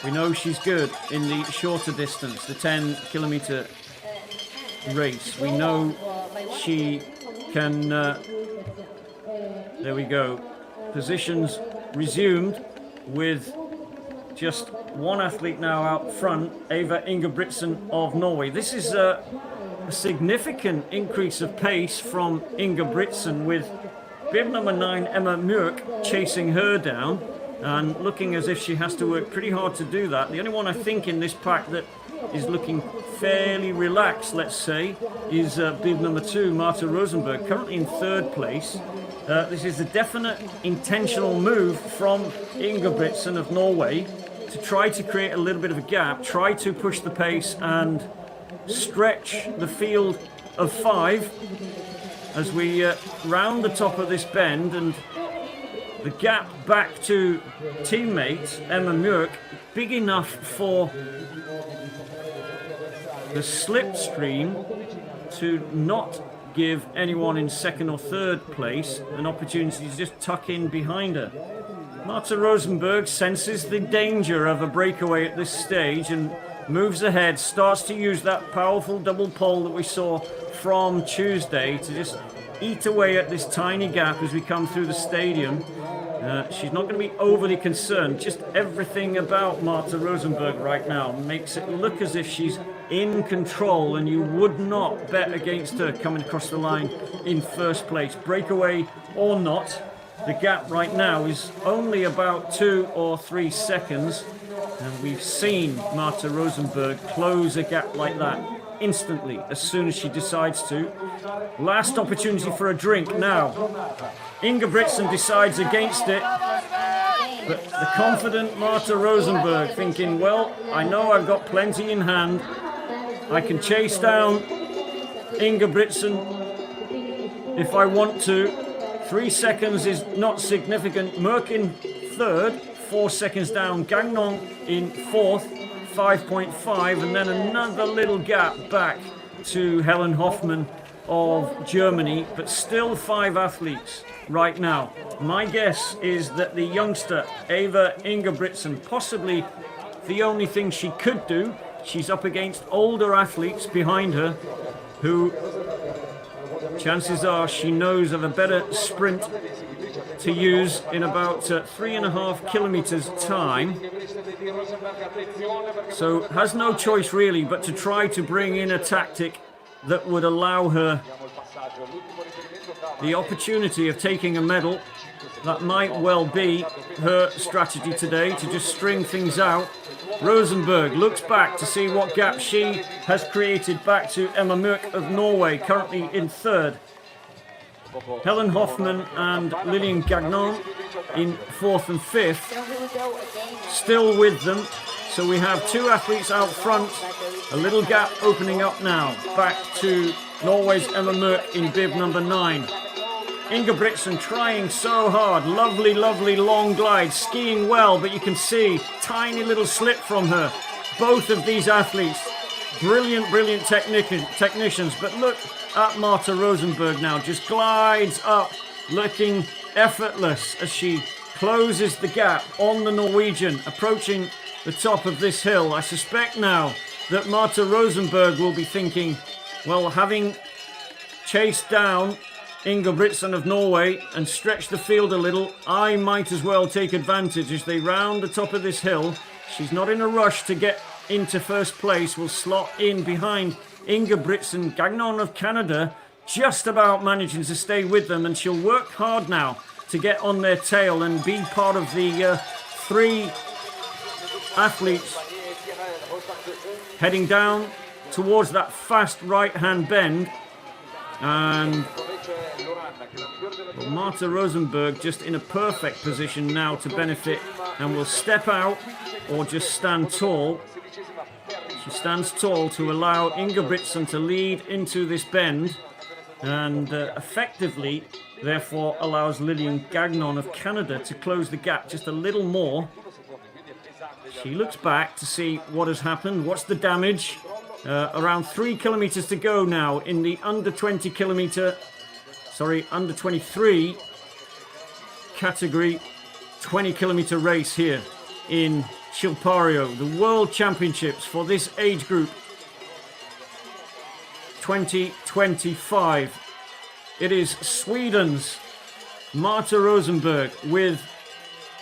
We know she's good in the shorter distance, the 10-kilometer race. We know she can, there we go, positions resumed with just one athlete now out front, Eva Ingebrigtsen of Norway. This is a significant increase of pace from Ingebrigtsen, with bib number 9, Emma Murk, chasing her down. and looking as if she has to work pretty hard to do that. The only one I think in this pack that is looking fairly relaxed, let's say, is bib number 2, Marta Rosenberg, currently in 3rd place. This is a definite intentional move from Ingebrigtsen of Norway to try to create a little bit of a gap, try to push the pace and stretch the field of 5 as we round the top of this bend, and the gap back to teammate Emma Mürk big enough for the slipstream to not give anyone in 2nd or 3rd place an opportunity to just tuck in behind her. Marta Rosenberg senses the danger of a breakaway at this stage and moves ahead, starts to use that powerful double pole that we saw from Tuesday to just eat away at this tiny gap as we come through the stadium. She's not going to be overly concerned. Just everything about Marta Rosenberg right now makes it look as if she's in control, and you would not bet against her coming across the line in 1st place. Breakaway or not, the gap right now is only about 2 or 3 seconds, and we've seen Marta Rosenberg close a gap like that instantly as soon as she decides to. Last opportunity for a drink now. Ingebrigtsen decides against it, but the confident Marta Rosenberg thinking, well, I know I've got plenty in hand. I can chase down Ingebrigtsen if I want to. 3 seconds is not significant. Mürk in 3rd, 4 seconds down. Gagnon in 4th, 5.5, and then another little gap back to Helen Hoffmann of Germany, but still 5 athletes right now. My guess is that the youngster Eva Ingebrigtsen, possibly the only thing she could do, she's up against older athletes behind her who chances are she knows of a better sprint to use in about 3.5 kilometers time, so has no choice really but to try to bring in a tactic that would allow her the opportunity of taking a medal. That might well be her strategy today, to just string things out. Rosenberg looks back to see what gap she has created back to Emma Mürk of Norway, currently in 3rd. Helen Hoffmann and Lillian Gagnon in 4th and 5th, still with them. So we have 2 athletes out front, a little gap opening up now, back to Norway's Emma Mürk in bib number 9. Ingebrigtsen trying so hard, lovely, lovely long glide, skiing well, but you can see tiny little slip from her. Both of these athletes, brilliant, brilliant technicians, but look at Marta Rosenberg now, just glides up, looking effortless as she closes the gap on the Norwegian, approaching the top of this hill. I suspect now that Marta Rosenberg will be thinking, well, having chased down Ingebrigtsen of Norway and stretched the field a little, I might as well take advantage as they round the top of this hill. She's not in a rush to get into 1st place, will slot in behind Ingebrigtsen. Gagnon of Canada just about managing to stay with them, and she'll work hard now to get on their tail and be part of the 3 athletes heading down towards that fast right-hand bend. And well, Marta Rosenberg just in a perfect position now to benefit, and will step out or just stand tall. She stands tall to allow Ingebrigtsen to lead into this bend, and effectively therefore allows Lillian Gagnon of Canada to close the gap just a little more. She looks back to see what has happened, what's the damage. Around 3 kilometers to go now in the under 23 category 20-kilometer race here in Schilpario, the World Championships for this age group 2025. It is Sweden's Marta Rosenberg with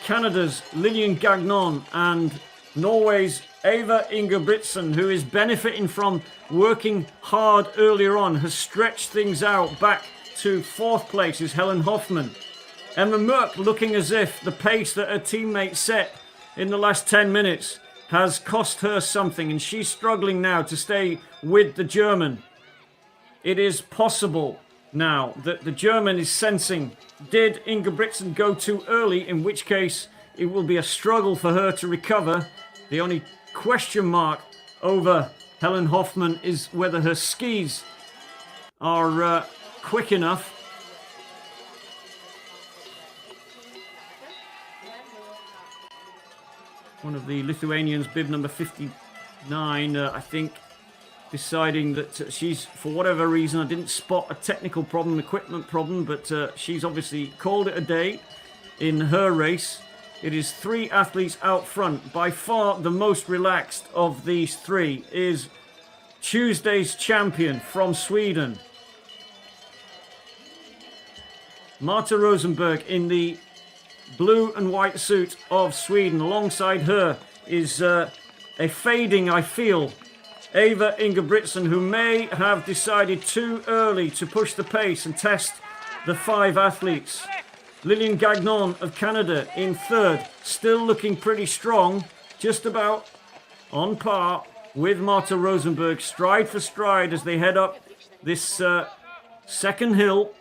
Canada's Lillian Gagnon and Norway's Eva Ingebrigtsen, who is benefiting from working hard earlier on, has stretched things out. Back to 4th place is Helen Hoffmann. Emma Merck looking as if the pace that her teammate set in the last 10 minutes has cost her something, and she's struggling now to stay with the German. It is possible now that the German is sensing, did Ingebrigtsen go too early, in which case it will be a struggle for her to recover. The only question mark over Helen Hoffman is whether her skis are quick enough. One of the Lithuanians, bib number 59, I think, deciding that she's, for whatever reason, I didn't spot a technical problem, equipment problem, but she's obviously called it a day in her race. It is 3 athletes out front. By far the most relaxed of these 3 is Tuesday's champion from Sweden, Marta Rosenberg, in the blue and white suit of Sweden. Alongside her is a fading, I feel, Eva Ingebrigtsen, who may have decided too early to push the pace and test the 5 athletes. Lillian Gagnon of Canada in 3rd, still looking pretty strong, just about on par with Marta Rosenberg, stride for stride as they head up this second hill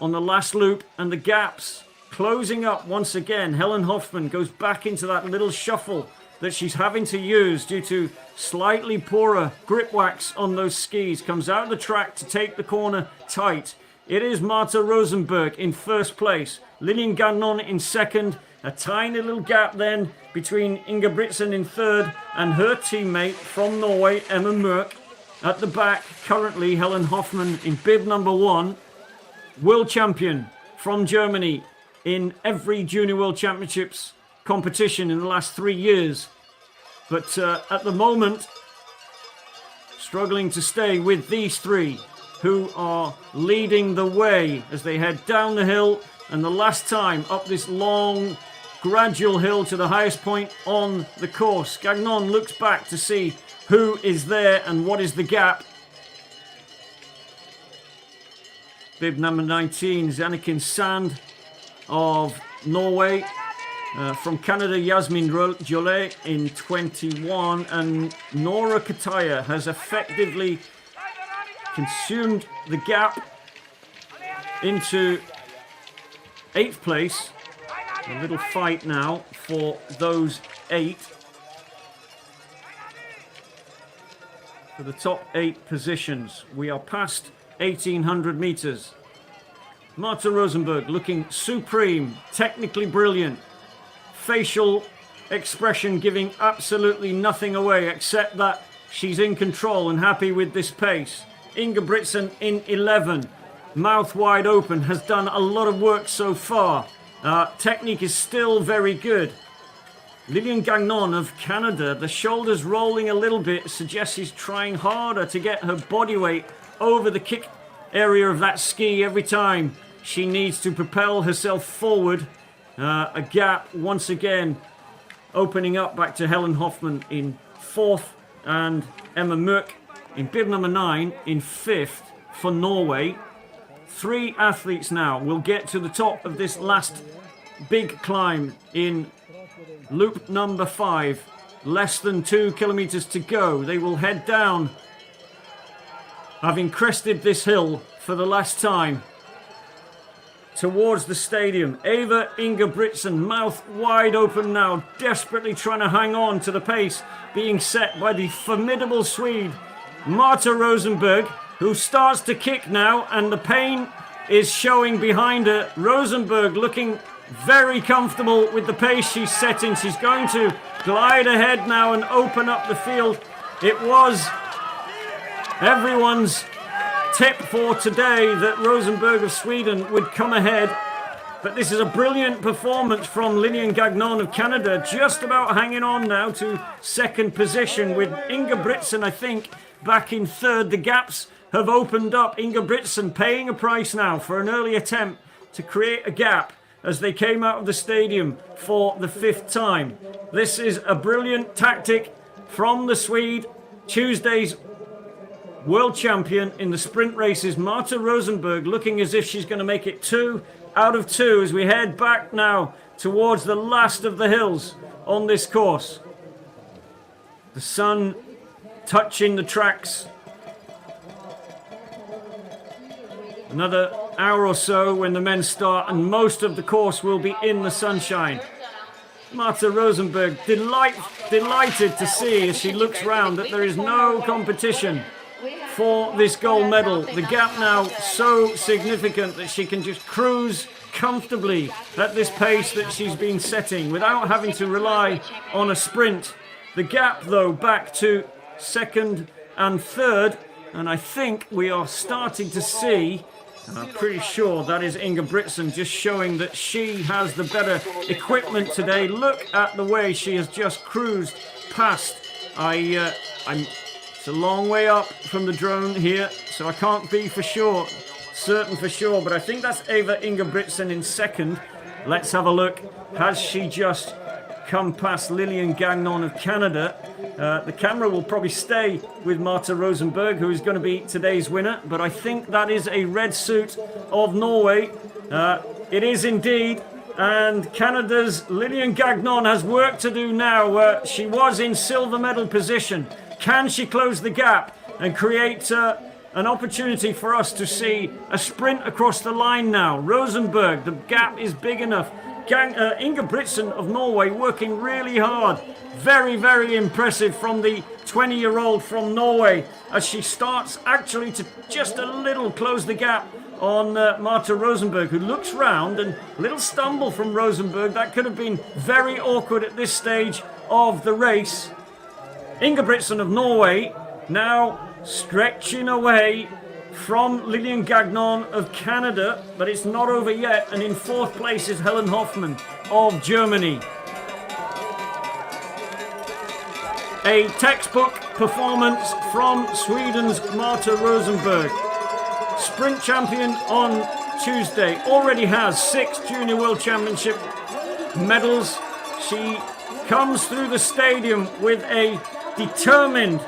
on the last loop, and the gaps closing up once again. Helen Hoffman goes back into that little shuffle that she's having to use due to slightly poorer grip wax on those skis. Comes out of the track to take the corner tight. It is Marta Rosenberg in first place. Lillian Gagnon in second. A tiny little gap then between Ingebrigtsen in third and her teammate from Norway, Emma Merck. At the back, currently, Helen Hoffman in bib number 1. World champion from Germany in every Junior World Championships competition in the last 3 years. But at the moment, struggling to stay with these 3 who are leading the way as they head down the hill, and the last time up this long, gradual hill to the highest point on the course. Gagnon looks back to see who is there and what is the gap. Bib number 19, Zannikin Sand of Norway. From Canada, Yasmin Jolet in 21, and Nora Kataya has effectively consumed the gap into 8th place. A little fight now for those 8 for the top 8 positions. We are past 1800 meters. Marta Rosenberg looking supreme, technically brilliant. Facial expression giving absolutely nothing away except that she's in control and happy with this pace. Ingebrigtsen in 11, mouth wide open, has done a lot of work so far. Technique is still very good. Lillian Gagnon of Canada, the shoulders rolling a little bit, suggests she's trying harder to get her body weight over the kick area of that ski every time she needs to propel herself forward. A gap once again opening up back to Helen Hoffman in 4th and Emma Merck in bib number 9 in 5th for Norway. 3 athletes now will get to the top of this last big climb in loop number 5. Less than 2 kilometers to go. They will head down, having crested this hill for the last time, towards the stadium. Eva Ingebrigtsen, mouth wide open now, desperately trying to hang on to the pace being set by the formidable Swede Marta Rosenberg, who starts to kick now, and the pain is showing behind her. Rosenberg looking very comfortable with the pace she's setting. She's going to glide ahead now and open up the field. It was everyone's tip for today that Rosenberg of Sweden would come ahead. But this is a brilliant performance from Lillian Gagnon of Canada, just about hanging on now to second position, with Ingebrigtsen, I think, back in third. The gaps have opened up. Ingebrigtsen paying a price now for an early attempt to create a gap as they came out of the stadium for the 5th time. This is a brilliant tactic from the Swede, Tuesday's world champion in the sprint races. Marta Rosenberg looking as if she's going to make it 2 out of 2 as we head back now towards the last of the hills on this course. The sun touching the tracks. Another hour or so when the men start, and most of the course will be in the sunshine. Marta Rosenberg delighted to see as she looks round that there is no competition for this gold medal. The gap now so significant that she can just cruise comfortably at this pace that she's been setting without having to rely on a sprint. The gap though back to 2nd and 3rd, and I think we are starting to see, and I'm pretty sure that is Ingebrigtsen just showing that she has the better equipment today. Look at the way she has just cruised past. It's a long way up from the drone here, so I can't be certain for sure, but I think that's Eva Ingebrigtsen in 2nd. Let's have a look. Has she just come past Lillian Gagnon of Canada? The camera will probably stay with Marta Rosenberg, who is going to be today's winner, but I think that is a red suit of Norway. It is indeed, and Canada's Lillian Gagnon has work to do now. She was in silver medal position. Can she close the gap and create an opportunity for us to see a sprint across the line now? Rosenberg, the gap is big enough. Ingebrigtsen of Norway working really hard. Very, very impressive from the 20-year-old from Norway as she starts actually to just a little close the gap on Marta Rosenberg, who looks round, and a little stumble from Rosenberg. That could have been very awkward at this stage of the race. Ingebrigtsen of Norway now stretching away from Lillian Gagnon of Canada, but it's not over yet, and in 4th place is Helen Hoffmann of Germany. A textbook performance from Sweden's Marta Rosenberg. Sprint champion on Tuesday, already has 6 Junior World Championship medals. She comes through the stadium with a determined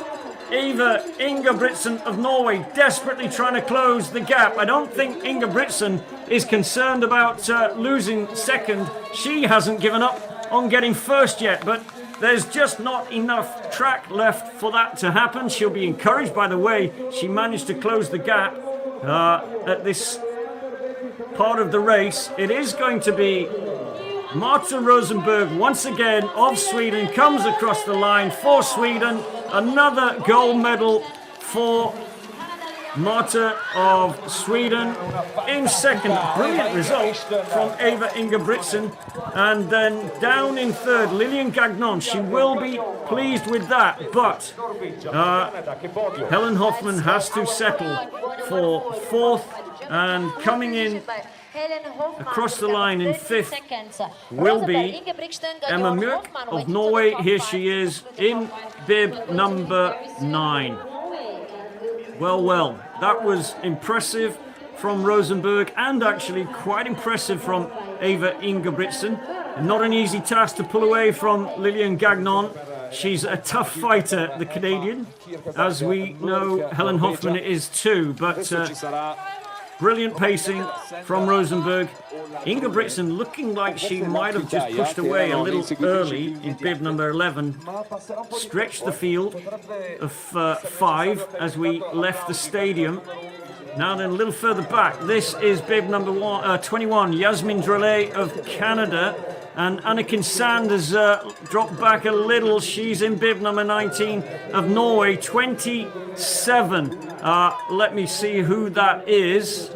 Eva Ingebrigtsen of Norway, desperately trying to close the gap. I don't think Ingebrigtsen is concerned about losing 2nd. She hasn't given up on getting 1st yet, but there's just not enough track left for that to happen. She'll be encouraged by the way she managed to close the gap at this part of the race. It is going to be Marta Rosenberg once again of Sweden comes across the line for Sweden. Another gold medal for Marta of Sweden in 2nd. Brilliant result from Eva Ingebrigtsen. And then down in 3rd, Lillian Gagnon. She will be pleased with that, but Helen Hoffmann has to settle for 4th, and coming in across the line in 5th will be Emma Mørk of Norway. Here she is in bib number 9. Well, that was impressive from Rosenberg, and actually quite impressive from Eva Ingebrigtsen. Not an easy task to pull away from Lillian Gagnon. She's a tough fighter, the Canadian, as we know Helen Hoffmann is too, but brilliant pacing from Rosenberg. Ingebrigtsen looking like she might have just pushed away a little early in bib number 11. Stretched the field of 5 as we left the stadium. Now then, a little further back, this is bib number 21, Yasmin Drolet of Canada. And Anniken Sand has dropped back a little. She's in bib number 19 of Norway, 27. Let me see who that is.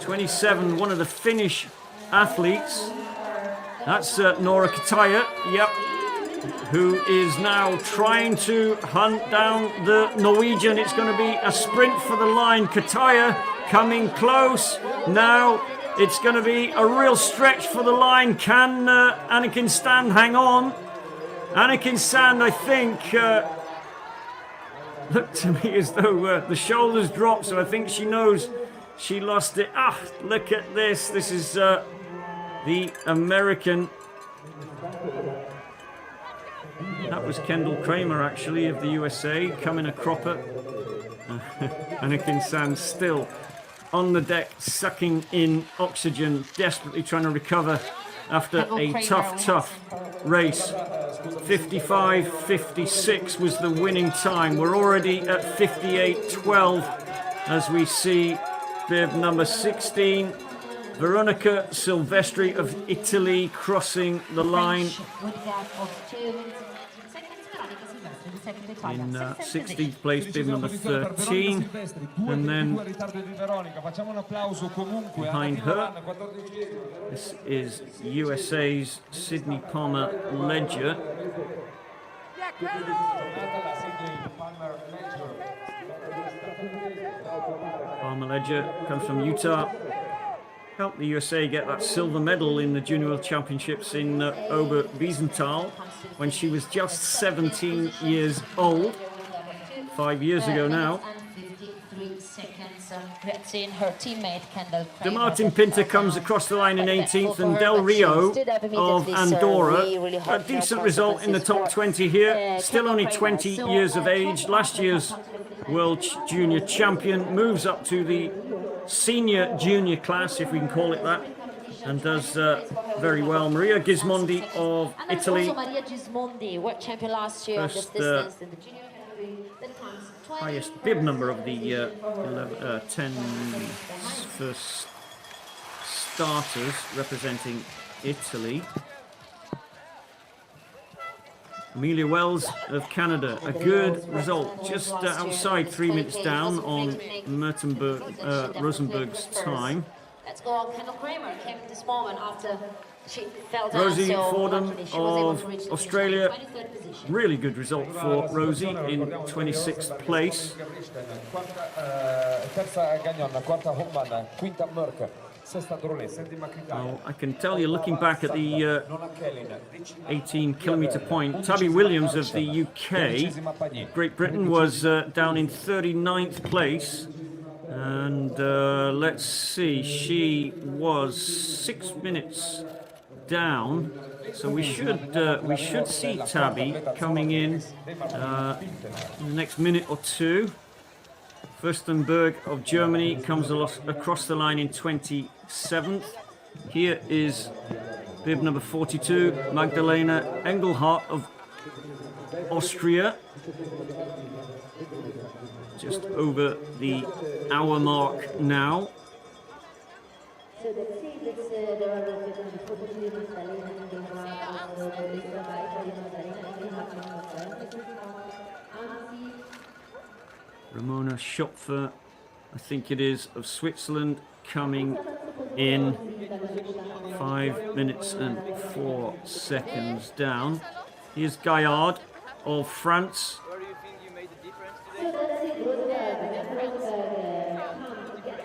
27, one of the Finnish athletes. That's Nora Kataja, yep, who is now trying to hunt down the Norwegian. It's going to be a sprint for the line. Kataja coming close now. It's going to be a real stretch for the line. Can Anniken Sand hang on? Anniken Sand, I think, looked to me as though the shoulders dropped, so I think she knows she lost it. Ah, look at this. This is the American. That was Kendall Kramer, actually, of the USA, coming a cropper. Anniken Sand still on the deck, sucking in oxygen, desperately trying to recover after a tough race. 55.56 was the winning time. We're already at 58.12 as we see bib number 16, Veronica Silvestri of Italy, crossing the line in 16th place, bib number 13, and then behind her, this is USA's Sydney Palmer Ledger. Palmer Ledger comes from Utah. Helped the USA get that silver medal in the Junior World Championships in Oberwiesenthal when she was just 17 years old, 5 years ago now. De Martin Pinter comes across the line in 18th, and Del Rio of Andorra. A decent result in the top 20 here. Still only 20 years of age. Last year's World Junior Champion, moves up to the senior junior class, if we can call it that, and does very well. Maria Gismondi of Italy. Maria Gismondi, world champion last year of this distance in the junior category. Highest bib number of the 10 first starters representing Italy. Amelia Wells of Canada, a good result, just outside 3 minutes down on Rosenberg's time. Let's go on. Kendall Kramer came at this moment after she fell down. Rosie so Fordham of Australia, 23rd position. really good result for Rosie in 26th place. Well, I can tell you, looking back at the 18-kilometre point, Tabby Williams of the UK, Great Britain, was down in 39th place. And let's see, she was 6 minutes down, so we should see Tabby coming in the next minute or two. Fürstenberg of Germany comes across the line in 27th. Here is bib number 42, Magdalena Engelhardt of Austria. Just over the hour mark now. Ramona Schopfer, I think it is, of Switzerland, coming in 5 minutes and 4 seconds down. Here's Gaillard of France.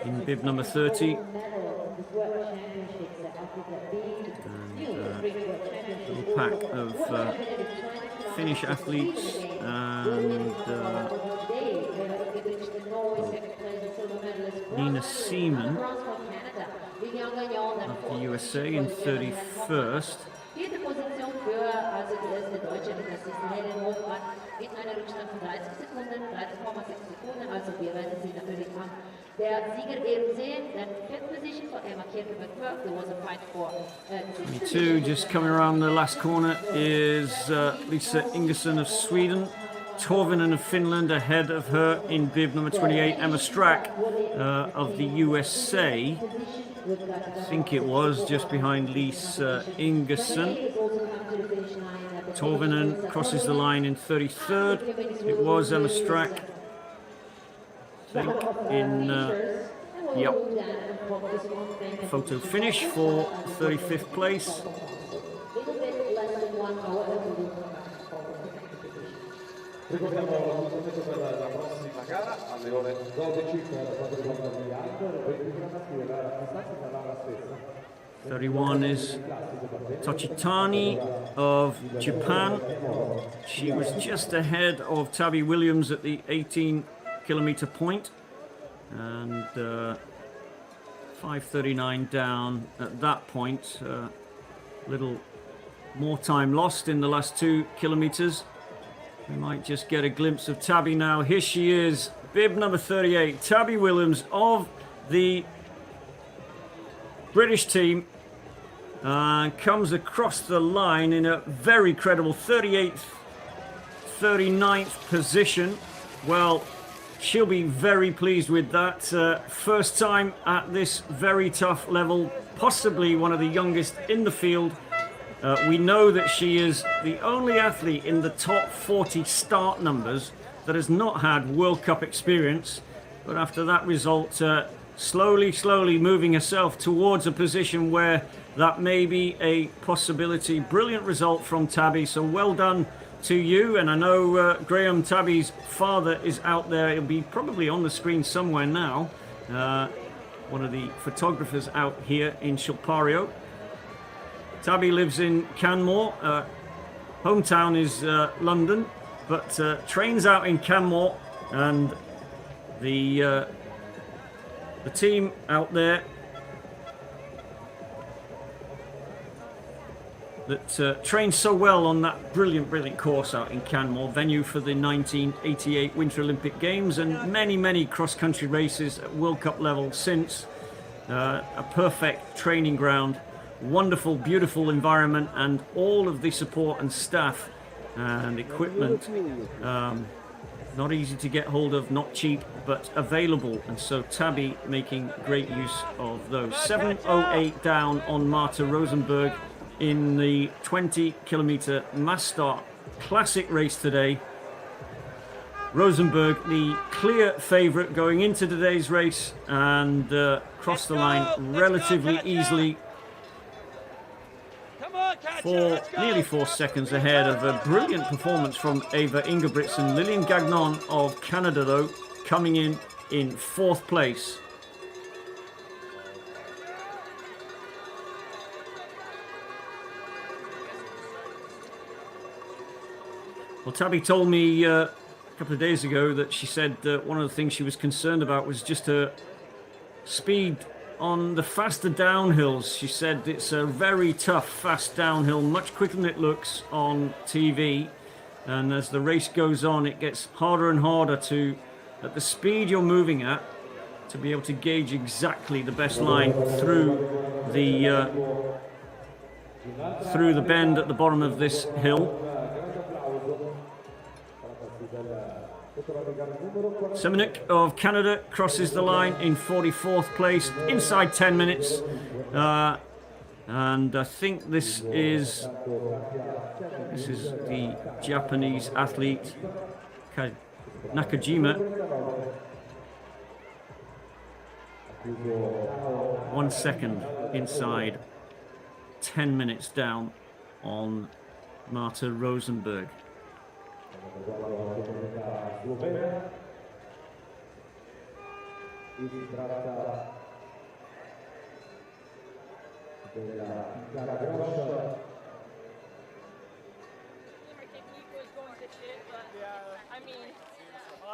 In bib number 30. And a little pack of Finnish athletes and Nina Seaman of the USA in 31st. Der Sieger werden sehen, then fifth position for Emma Kierkegaard. There was a fight for 22, just coming around the last corner is Lisa Ingersson of Sweden. Torvinen of Finland ahead of her in bib number 28. Emma Strack of the USA, I think it was, just behind Lisa Ingersson. Torvinen crosses the line in 33rd. It was Emma Strack, I think, in photo finish for 35th place. Ricordiamo l'appuntamento per la prossima gara alle ore 12 per quanto riguarda gli altri, la stessa. 31 is Tochitani of Japan. She was just ahead of Tabby Williams at the 18-kilometre point, and 5:39 down at that point. Little more time lost in the last 2 kilometres. We might just get a glimpse of Tabby now. Here she is, bib number 38, Tabby Williams of the British team comes across the line in a very credible 38th, 39th position. Well, she'll be very pleased with that. First time at this very tough level, possibly one of the youngest in the field. We know that she is the only athlete in the top 40 start numbers that has not had World Cup experience. But after that result, slowly moving herself towards a position where that may be a possibility. Brilliant result from Tabby, so well done to you. And I know Graham, Tabby's father, is out there. He'll be probably on the screen somewhere now. One of the photographers out here in Schilpario. Tabby lives in Canmore. Hometown is London, but trains out in Canmore, and the team out there that trained so well on that brilliant course out in Canmore, venue for the 1988 Winter Olympic Games and many cross-country races at World Cup level since. A perfect training ground, wonderful, beautiful environment, and all of the support and staff and equipment. Not easy to get hold of, not cheap, but available. And so Tabby making great use of those. 7:08 down on Marta Rosenberg in the 20-kilometer mass start classic race today. Rosenberg, the clear favourite going into today's race, and crossed the line relatively easily. Nearly 4 seconds ahead of a brilliant performance from Eva Ingebrigtsen. Lillian Gagnon of Canada, though, coming in 4th place. Well, Tabby told me a couple of days ago that she said one of the things she was concerned about was just her speed on the faster downhills. She said it's a very tough, fast downhill, much quicker than it looks on TV. And as the race goes on, it gets harder and harder to, at the speed you're moving at, to be able to gauge exactly the best line through the bend at the bottom of this hill. Semenuk of Canada crosses the line in 44th place, inside 10 minutes. And I think this is the Japanese athlete Nakajima. 1 second inside 10 minutes down on Marta Rosenberg.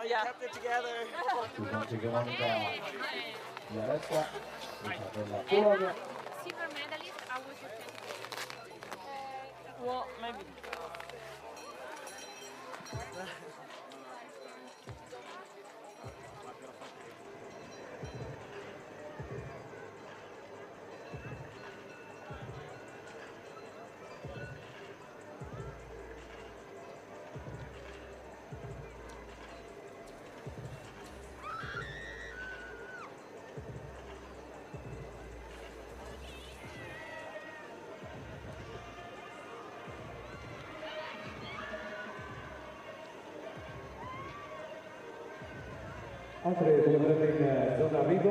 Yeah, kept it together. Silver medalist, I was your Well, maybe. Altre dovrebbero in zona arrivo.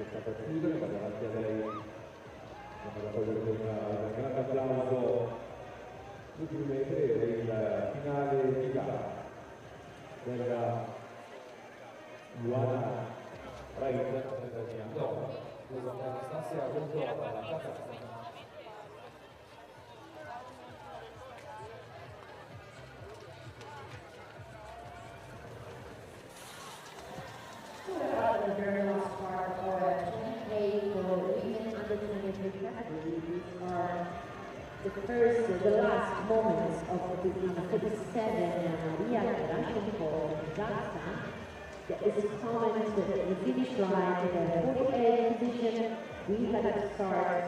Sta per chiudere, ma davanti a lei un grande applauso tutti i metri il finale di gara della Luana Reid Anastasia Volkova, la Kazakh. The last moments of the 47 Maria Krashenko Kazakhstan. This is common to the finish line in the 48th position. We had to start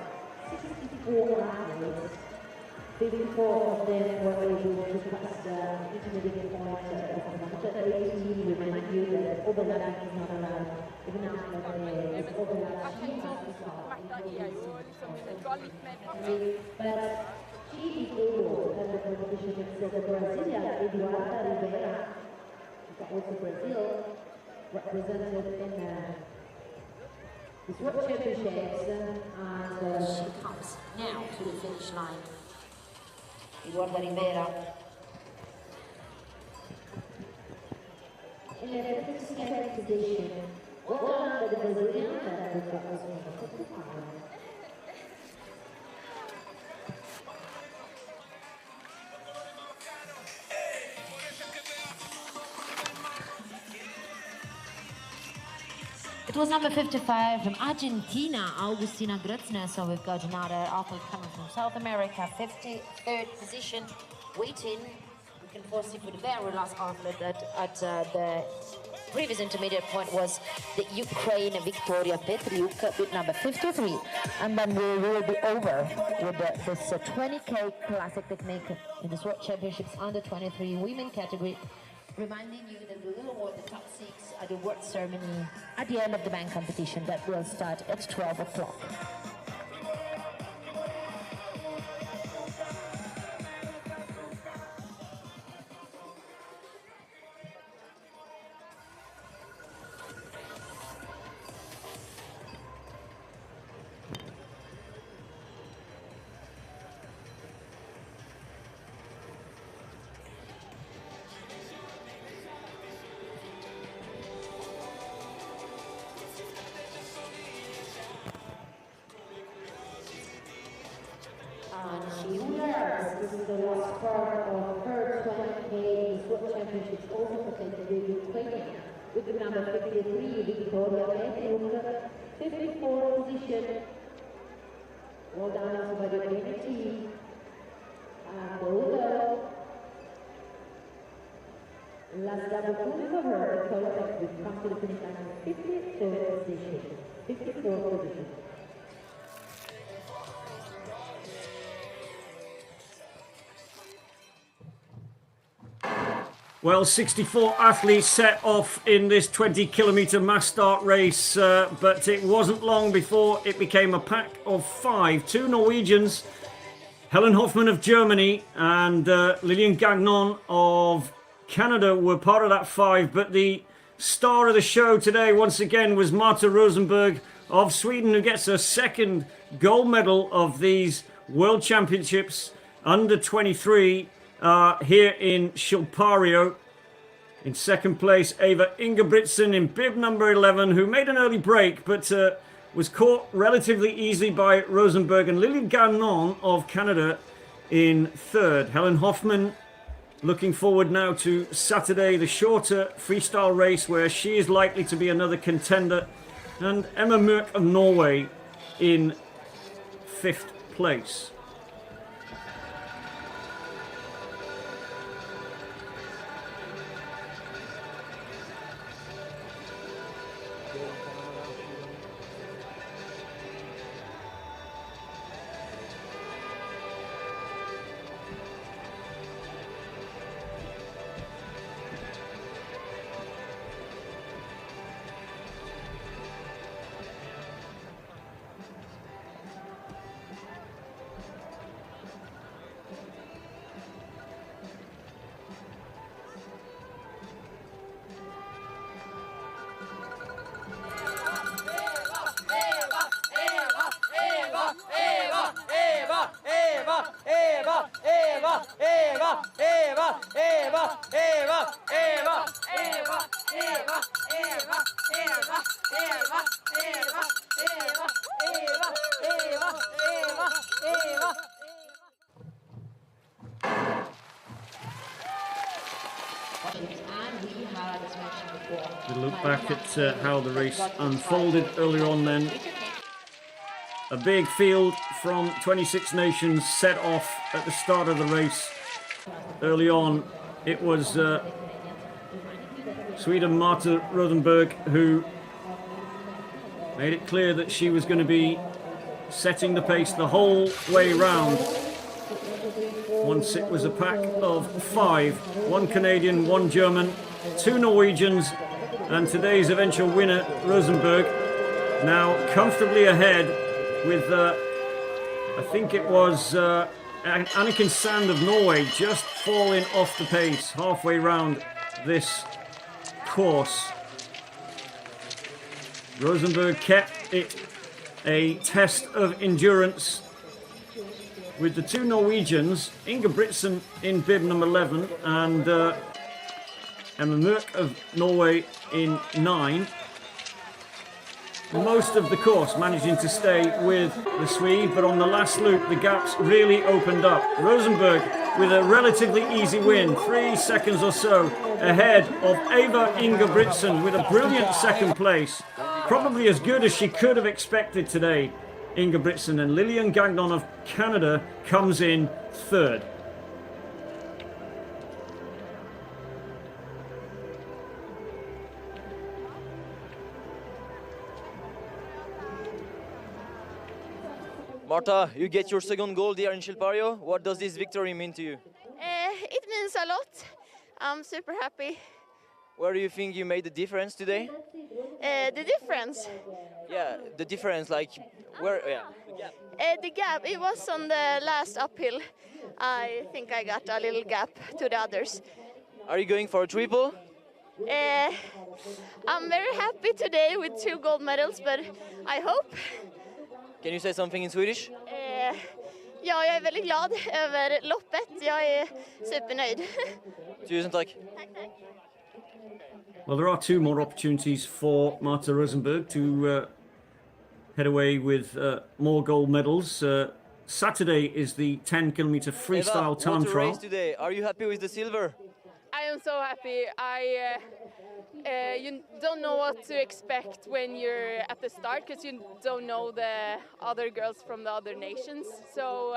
64 athletes. 54 of them were able to pass the intermediate point of 18. We remind you that overlapping is not allowed. Even after the overlap, she has to start. But she is able to have the competition against the Brazilian Eduarda Rivera, also Brazil, represented in the World Championships, and She comes now to the finish line. Eduarda Rivera. in the 52nd position. Well done by the Brazilian that was It was number 55 from Argentina, Augustina Grützner. So we've got another athlete coming from South America, 53rd position, waiting. We can foresee for the very last athlete that at the previous intermediate point was the Ukraine Victoria Petriuk with number 53. And then we will be over with this 20K classic technique in the World Championships under 23 women category. Reminding you that we will award the top 6 at the award ceremony at the end of the bank competition that will start at 12 o'clock. This is the last part of her 20K World Championships, also presented with Ukraine, with the number 53, Victoria Petriuk, 54 position. Well done also by the Ukrainian team. And although last double point for her, the total will come to the finish line on 53rd position, 54th position. Well, 64 athletes set off in this 20-kilometre mass start race, but it wasn't long before it became a pack of 5. 2 Norwegians, Helen Hoffman of Germany and Lilian Gagnon of Canada were part of that 5, but the star of the show today once again was Marta Rosenberg of Sweden, who gets her second gold medal of these World Championships under 23 here in Schilpario. In second place, Eva Ingebrigtsen in bib number 11, who made an early break but was caught relatively easily by Rosenberg, and Lily Gagnon of Canada in third. Helen Hoffman looking forward now to Saturday, the shorter freestyle race where she is likely to be another contender, and Emma Mørk of Norway in 5th place. We look back at how the race unfolded earlier on then. A big field from 26 nations set off at the start of the race. Early on, it was Sweden Marta Rothenberg, who made it clear that she was going to be setting the pace the whole way round. Once it was a pack of 5, 1 Canadian, 1 German, 2 Norwegians, and today's eventual winner, Rosenberg, now comfortably ahead with, I think it was Anniken Sand of Norway just falling off the pace halfway round this course. Rosenberg kept it a test of endurance with the 2 Norwegians, Inga Britsen in bib number 11 and Emma Mørk of Norway in 9. Most of the course managing to stay with the Swede, but on the last loop the gaps really opened up. Rosenberg with a relatively easy win, 3 seconds or so ahead of Eva Inga Britsen with a brilliant second place. Probably as good as she could have expected today, Inga Britsen, and Lillian Gagnon of Canada comes in 3rd. Marta, you get your second goal there in Schilpario. What does this victory mean to you? It means a lot. I'm super happy. Where do you think you made the difference today? The difference, Yeah, the difference, like where? Yeah. the gap, it was on the last uphill. I think I got a little gap to the others. Are you going for a triple? I'm very happy today with 2 gold medals, but I hope. Can you say something in Swedish? Ja, jag är väldigt glad över loppet. Jag är supernöjd. Tusen tack. Tack, tack. Well, there are 2 more opportunities for Marta Rosenberg to head away with more gold medals. Saturday is the 10 kilometer freestyle Eva, time what a trial. race today. Are you happy with the silver? I am so happy. You don't know what to expect when you're at the start because you don't know the other girls from the other nations. So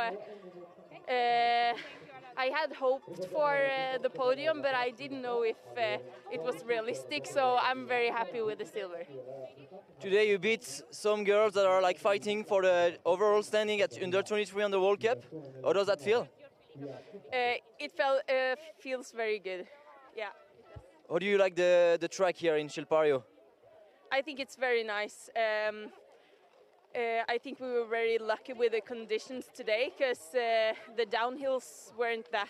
I had hoped for the podium, but I didn't know if it was realistic. So I'm very happy with the silver. Today you beat some girls that are like fighting for the overall standing at under 23 on the World Cup. How does that feel? It feels very good. Yeah. How do you like the track here in Schilpario? I think it's very nice. I think we were very lucky with the conditions today because the downhills weren't that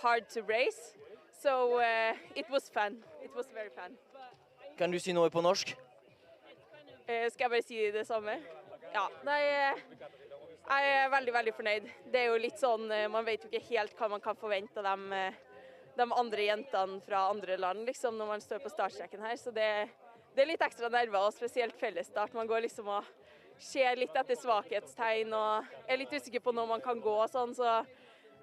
hard to race. So it was fun. It was very fun. Kan du si noe på norsk? Skal jeg bare si det samme? Ja, nei, jeg er veldig, veldig fornøyd. Det er jo litt sånn, man vet jo ikke helt hva man kan forvente av de andre jentene fra andre land, liksom, når man står på startstreken her. Så det er litt ekstra nerver, og spesielt fellesstart. Man går liksom og ser litt etter svakhetstegn, og er litt usikker på når man kan gå og sånn. Så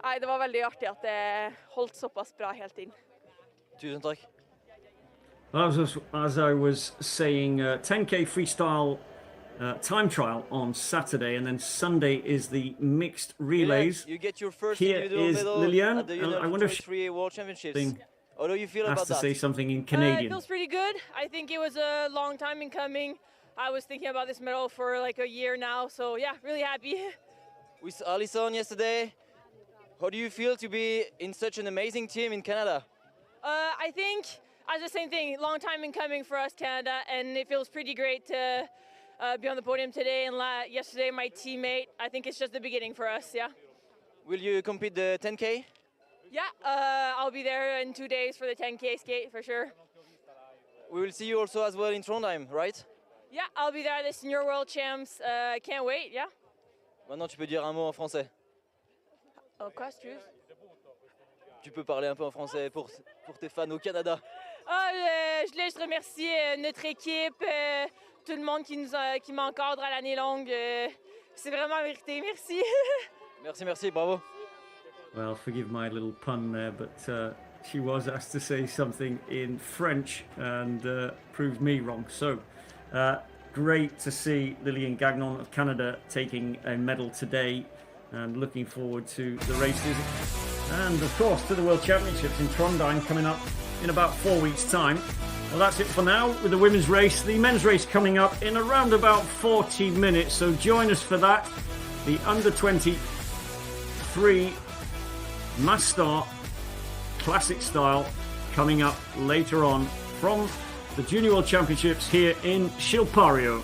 nei, det var veldig artig at det holdt såpass bra helt inn. Tusen takk. As I was saying, 10k freestyle time trial on Saturday, and then Sunday is the mixed relays. You get your first Here individual is medal Lilian, at the and I wonder if U23 World Championships. she How do you feel has about to that? say something in It Canadian. feels pretty good. I think it was a long time in coming. I was thinking about this medal for like a year now, so yeah, really happy. With Alison yesterday, how do you feel to be in such an amazing team in Canada? I think the same thing, long time in coming for us, Canada, and it feels pretty great to be on the podium today and yesterday my teammate. I think it's just the beginning for us, yeah. Will you compete the 10K? Yeah, I'll be there in 2 days for the 10K skate for sure. We will see you also as well in Trondheim, right? Yeah, I'll be there at the Senior World Champs. Can't wait, yeah. Maintenant, tu peux dire un mot en français. Oh, quoi, si tu veux? Tu peux parler un peu en français pour tes fans au Canada. Je voulais juste remercier notre équipe, tout le monde qui m'encadre à l'année longue. C'est vraiment mérité, merci. Merci, bravo. Well, forgive my little pun there, but she was asked to say something in French and proved me wrong. So, great to see Lillian Gagnon of Canada taking a medal today, and looking forward to the races and, of course, to the World Championships in Trondheim coming up in about 4 weeks' time. Well, that's it for now with the women's race. The men's race coming up in around about 40 minutes, so join us for that. The under 23 mass start classic style coming up later on from the Junior World Championships here in Schilpario.